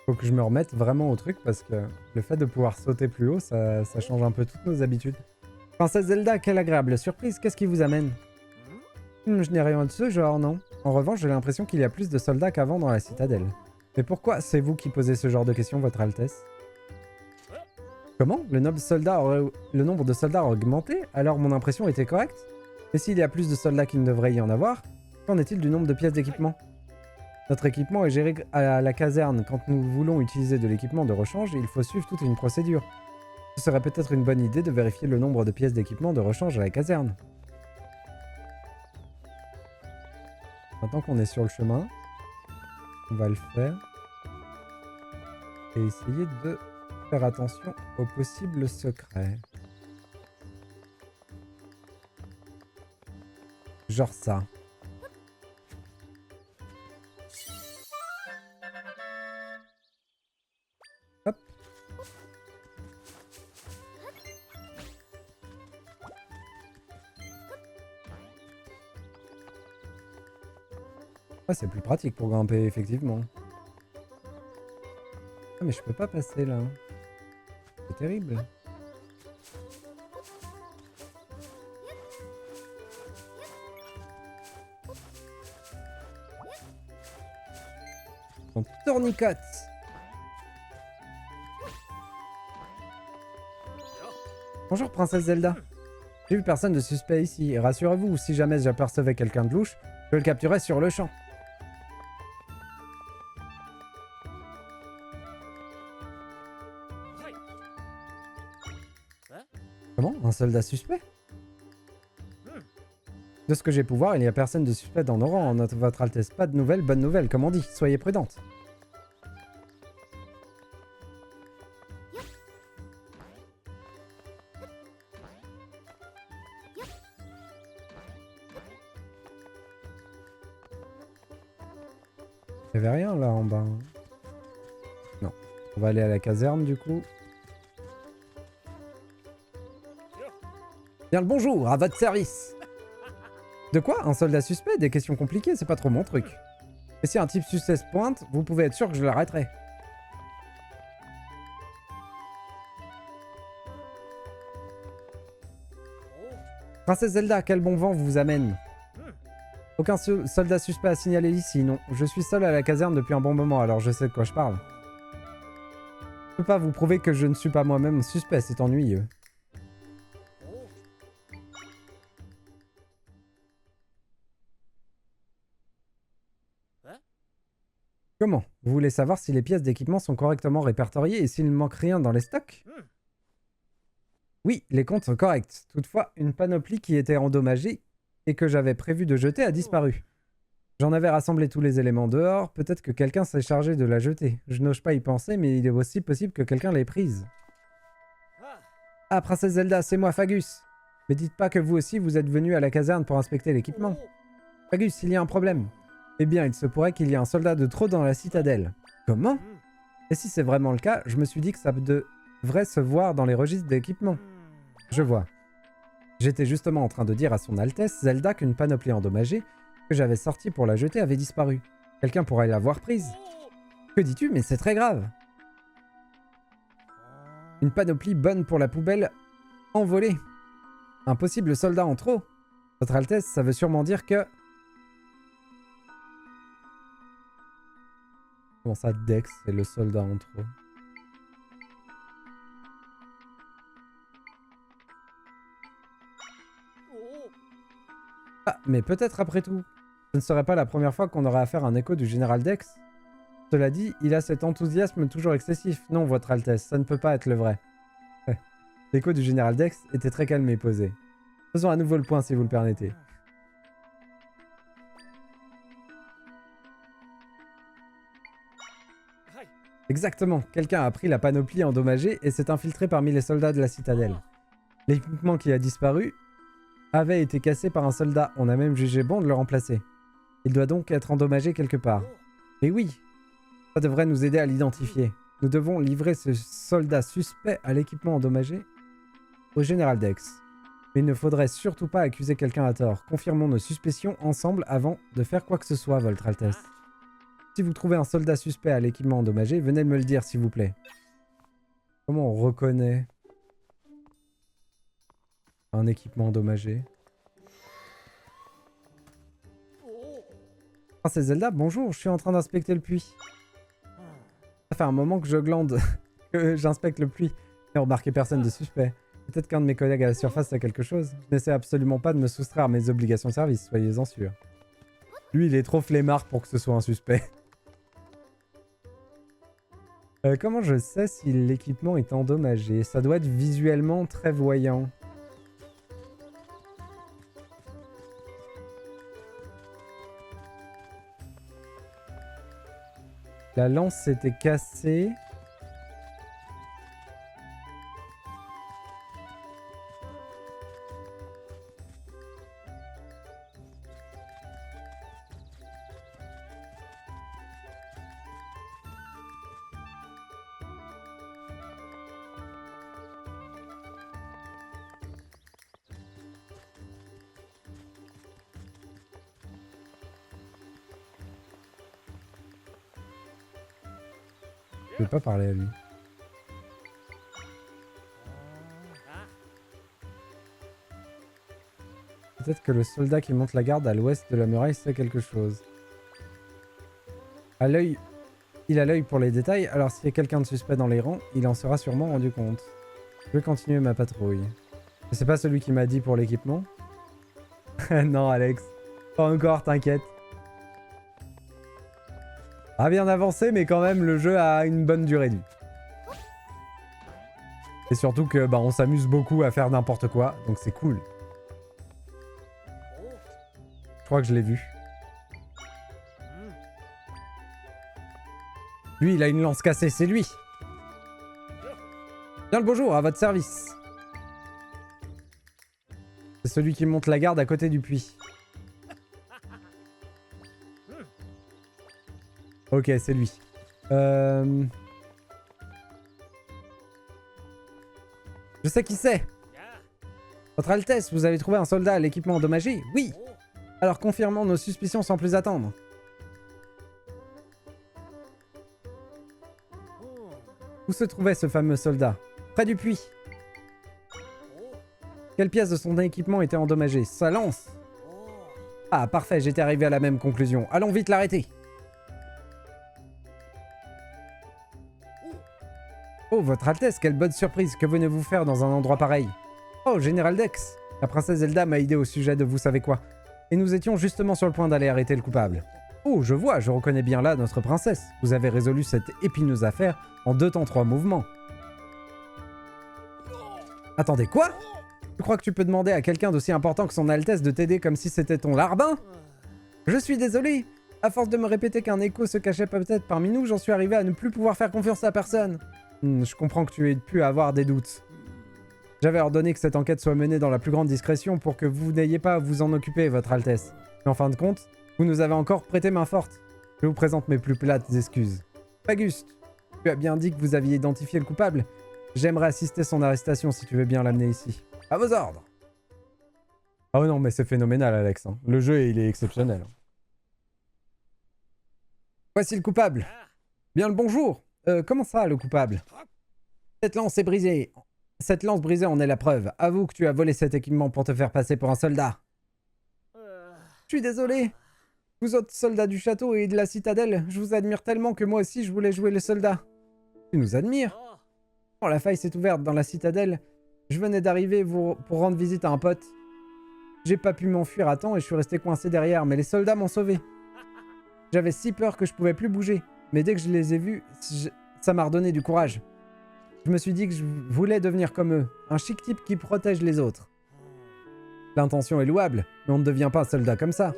Faut que je me remette vraiment au truc parce que le fait de pouvoir sauter plus haut, ça change un peu toutes nos habitudes. Princesse Zelda, quelle agréable surprise, qu'est-ce qui vous amène? Je n'ai rien de ce genre, non. En revanche, j'ai l'impression qu'il y a plus de soldats qu'avant dans la citadelle. Mais pourquoi c'est vous qui posez ce genre de questions, Votre Altesse? Comment? Le nombre de soldats a augmenté? Alors mon impression était correcte? Mais s'il y a plus de soldats qu'il ne devrait y en avoir, qu'en est-il du nombre de pièces d'équipement? Notre équipement est géré à la caserne. Quand nous voulons utiliser de l'équipement de rechange, il faut suivre toute une procédure. Ce serait peut-être une bonne idée de vérifier le nombre de pièces d'équipement de rechange à la caserne. Maintenant qu'on est sur le chemin, On va le faire. Et essayer de faire attention aux possibles secrets. Genre ça. Hop. Ah, c'est plus pratique pour grimper, effectivement. Ah, mais je peux pas passer là. C'est terrible. On tournicote. Bonjour, princesse Zelda. J'ai vu personne de suspect ici. Et rassurez-vous, si jamais j'apercevais quelqu'un de louche, je le capturerais sur le champ. Comment? Un soldat suspect? De ce que j'ai pu voir, il n'y a personne de suspect dans nos rangs, votre Altesse. Pas de nouvelles, bonne nouvelle, comme on dit. Soyez prudente. Il n'y avait rien là en bas. Non. On va aller à la caserne du coup. Bien le bonjour, à votre service. De quoi? Un soldat suspect? Des questions compliquées, c'est pas trop mon truc. Et si un type suspect se pointe, vous pouvez être sûr que je l'arrêterai. Princesse Zelda, quel bon vent vous amène? Aucun soldat suspect à signaler ici, non. Je suis seul à la caserne depuis un bon moment, alors je sais de quoi je parle. Je peux pas vous prouver que je ne suis pas moi-même suspect, c'est ennuyeux. Comment? Vous voulez savoir si les pièces d'équipement sont correctement répertoriées et s'il ne manque rien dans les stocks? Oui, les comptes sont corrects. Toutefois, une panoplie qui était endommagée et que j'avais prévu de jeter a disparu. J'en avais rassemblé tous les éléments dehors, peut-être que quelqu'un s'est chargé de la jeter. Je n'ose pas y penser, mais il est aussi possible que quelqu'un l'ait prise. Ah, princesse Zelda, c'est moi, Fagus. Mais dites pas que vous aussi vous êtes venu à la caserne pour inspecter l'équipement. Fagus, il y a un problème. Eh bien, il se pourrait qu'il y ait un soldat de trop dans la citadelle. Comment? Et si c'est vraiment le cas, je me suis dit que ça devrait se voir dans les registres d'équipement. Je vois. J'étais justement en train de dire à son Altesse Zelda qu'une panoplie endommagée que j'avais sortie pour la jeter avait disparu. Quelqu'un pourrait l'avoir prise. Que dis-tu? Mais c'est très grave. Une panoplie bonne pour la poubelle envolée. Un possible soldat en trop. Votre Altesse, ça veut sûrement dire que... Comment ça, Dex, c'est le soldat en trop? Ah, mais peut-être après tout. Ce ne serait pas la première fois qu'on aurait affaire à un écho du général Dex. Cela dit, il a cet enthousiasme toujours excessif. Non, votre Altesse, ça ne peut pas être le vrai. L'écho du général Dex était très calme et posé. Faisons à nouveau le point si vous le permettez. Exactement, quelqu'un a pris la panoplie endommagée et s'est infiltré parmi les soldats de la citadelle. L'équipement qui a disparu avait été cassé par un soldat, on a même jugé bon de le remplacer. Il doit donc être endommagé quelque part. Et oui, ça devrait nous aider à l'identifier. Nous devons livrer ce soldat suspect à l'équipement endommagé au général Dex. Mais il ne faudrait surtout pas accuser quelqu'un à tort. Confirmons nos suspicions ensemble avant de faire quoi que ce soit, votre Altesse. Si vous trouvez un soldat suspect à l'équipement endommagé, venez me le dire, s'il vous plaît. Comment on reconnaît un équipement endommagé? Ah, c'est Zelda, bonjour, je suis en train d'inspecter le puits. Ça fait un moment que je glande, que j'inspecte le puits. Et remarqué personne de suspect. Peut-être qu'un de mes collègues à la surface a quelque chose. Je n'essaie absolument pas de me soustraire à mes obligations de service, soyez-en sûrs. Lui, il est trop flemmard pour que ce soit un suspect. Comment je sais si l'équipement est endommagé? Ça doit être visuellement très voyant. La lance s'était cassée. Je vais pas parler à lui. Peut-être que le soldat qui monte la garde à l'ouest de la muraille sait quelque chose. À l'œil, il a l'œil pour les détails, alors s'il y a quelqu'un de suspect dans les rangs, il en sera sûrement rendu compte. Je vais continuer ma patrouille. C'est pas celui qui m'a dit pour l'équipement? Non, Alex. Pas encore, t'inquiète. A bien avancé, mais quand même, le jeu a une bonne durée de vie. Et surtout que bah, on s'amuse beaucoup à faire n'importe quoi, donc c'est cool. Je crois que je l'ai vu. Lui, il a une lance cassée, c'est lui. Bien le bonjour, à votre service. C'est celui qui monte la garde à côté du puits. Ok, c'est lui. Je sais qui c'est. Votre Altesse, vous avez trouvé un soldat à l'équipement endommagé? Oui. Alors confirmons nos suspicions sans plus attendre. Où se trouvait ce fameux soldat? Près du puits. Quelle pièce de son équipement était endommagée? Sa lance. Ah, parfait, j'étais arrivé à la même conclusion. Allons vite l'arrêter. Oh, votre Altesse, quelle bonne surprise. Que venez-vous faire dans un endroit pareil? Oh, Général Dex. La princesse Zelda m'a aidé au sujet de vous savez quoi. Et nous étions justement sur le point d'aller arrêter le coupable. Oh, je vois, je reconnais bien là notre princesse. Vous avez résolu cette épineuse affaire en 2 temps 3 mouvements. Attendez, quoi? Tu crois que tu peux demander à quelqu'un d'aussi important que son Altesse de t'aider comme si c'était ton larbin? Je suis désolé. À force de me répéter qu'un écho se cachait peut-être parmi nous, j'en suis arrivé à ne plus pouvoir faire confiance à personne. Je comprends que tu aies pu avoir des doutes. J'avais ordonné que cette enquête soit menée dans la plus grande discrétion pour que vous n'ayez pas à vous en occuper, votre Altesse. Mais en fin de compte, vous nous avez encore prêté main forte. Je vous présente mes plus plates excuses. Auguste, tu as bien dit que vous aviez identifié le coupable. J'aimerais assister son arrestation si tu veux bien l'amener ici. À vos ordres. Oh non, mais c'est phénoménal, Alex. Hein. Le jeu, il est exceptionnel. Voici le coupable. Bien le bonjour. Comment ça, le coupable? Cette lance est brisée. Cette lance brisée en est la preuve. Avoue que tu as volé cet équipement pour te faire passer pour un soldat. Je suis désolé. Vous autres soldats du château et de la citadelle, je vous admire tellement que moi aussi je voulais jouer le soldat. Tu nous admires? Quand la faille s'est ouverte dans la citadelle, je venais d'arriver pour rendre visite à un pote. J'ai pas pu m'enfuir à temps et je suis resté coincé derrière, mais les soldats m'ont sauvé. J'avais si peur que je pouvais plus bouger, mais dès que je les ai vus, ça m'a redonné du courage. Je me suis dit que je voulais devenir comme eux, un chic type qui protège les autres. L'intention est louable, mais on ne devient pas un soldat comme ça.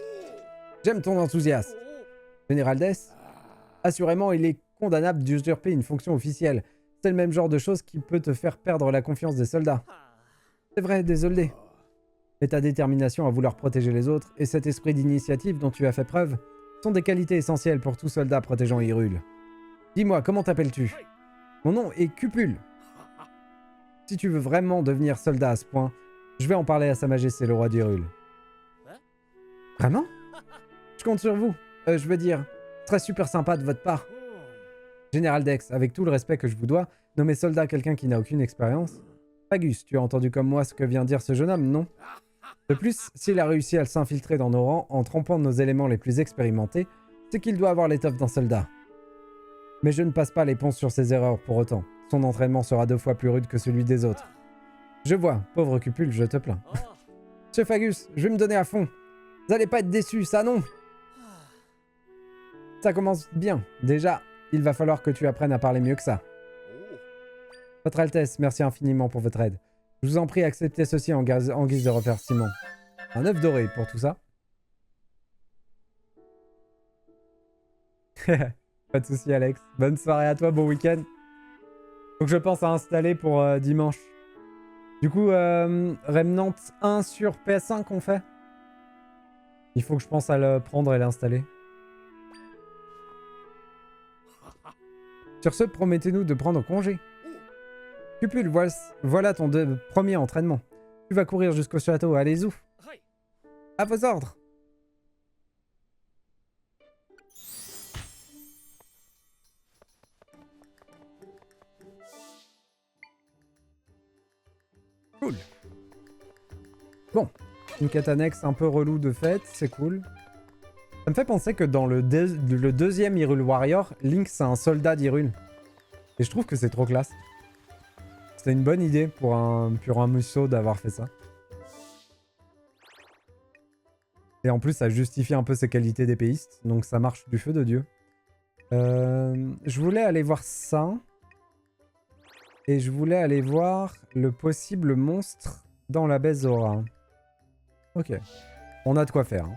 J'aime ton enthousiasme. Général Death, assurément, il est condamnable d'usurper une fonction officielle. C'est le même genre de chose qui peut te faire perdre la confiance des soldats. C'est vrai, désolé. Mais ta détermination à vouloir protéger les autres et cet esprit d'initiative dont tu as fait preuve sont des qualités essentielles pour tout soldat protégeant Hyrule. Dis-moi, comment t'appelles-tu? Mon nom est Cupule. Si tu veux vraiment devenir soldat à ce point, je vais en parler à Sa Majesté le roi d'Hyrule. Vraiment? Je compte sur vous. Je veux dire, très super sympa de votre part. Général Dex, avec tout le respect que je vous dois, nommer soldat quelqu'un qui n'a aucune expérience. Fagus, tu as entendu comme moi ce que vient dire ce jeune homme, non? De plus, s'il a réussi à s'infiltrer dans nos rangs en trompant nos éléments les plus expérimentés, c'est qu'il doit avoir l'étoffe d'un soldat. Mais je ne passe pas l'éponge sur ses erreurs pour autant. Son entraînement sera 2 fois plus rude que celui des autres. Je vois, pauvre Cupule, je te plains. Monsieur Fagus, je vais me donner à fond. Vous allez pas être déçus, ça non? Ça commence bien. Déjà, il va falloir que tu apprennes à parler mieux que ça. Votre Altesse, merci infiniment pour votre aide. Je vous en prie, acceptez ceci en guise de remerciement. Un œuf doré pour tout ça. Pas de soucis, Alex. Bonne soirée à toi, bon week-end. Faut que je pense à installer pour dimanche. Du coup, Remnant 1 sur PS5 on fait. Il faut que je pense à le prendre et l'installer. Sur ce, promettez-nous de prendre congé. Cupule, voilà ton premier entraînement. Tu vas courir jusqu'au château, allez-y. À vos ordres. Cool. Bon, une quête annexe un peu relou de fait, c'est cool. Ça me fait penser que dans le deuxième Hyrule Warrior, Link c'est un soldat d'Hyrule. Et je trouve que c'est trop classe. C'était une bonne idée pour un Musou d'avoir fait ça. Et en plus ça justifie un peu ses qualités d'épéiste, donc ça marche du feu de Dieu. Je voulais aller voir ça. Et je voulais aller voir le possible monstre dans la baie Zora. Ok. On a de quoi faire. Hein.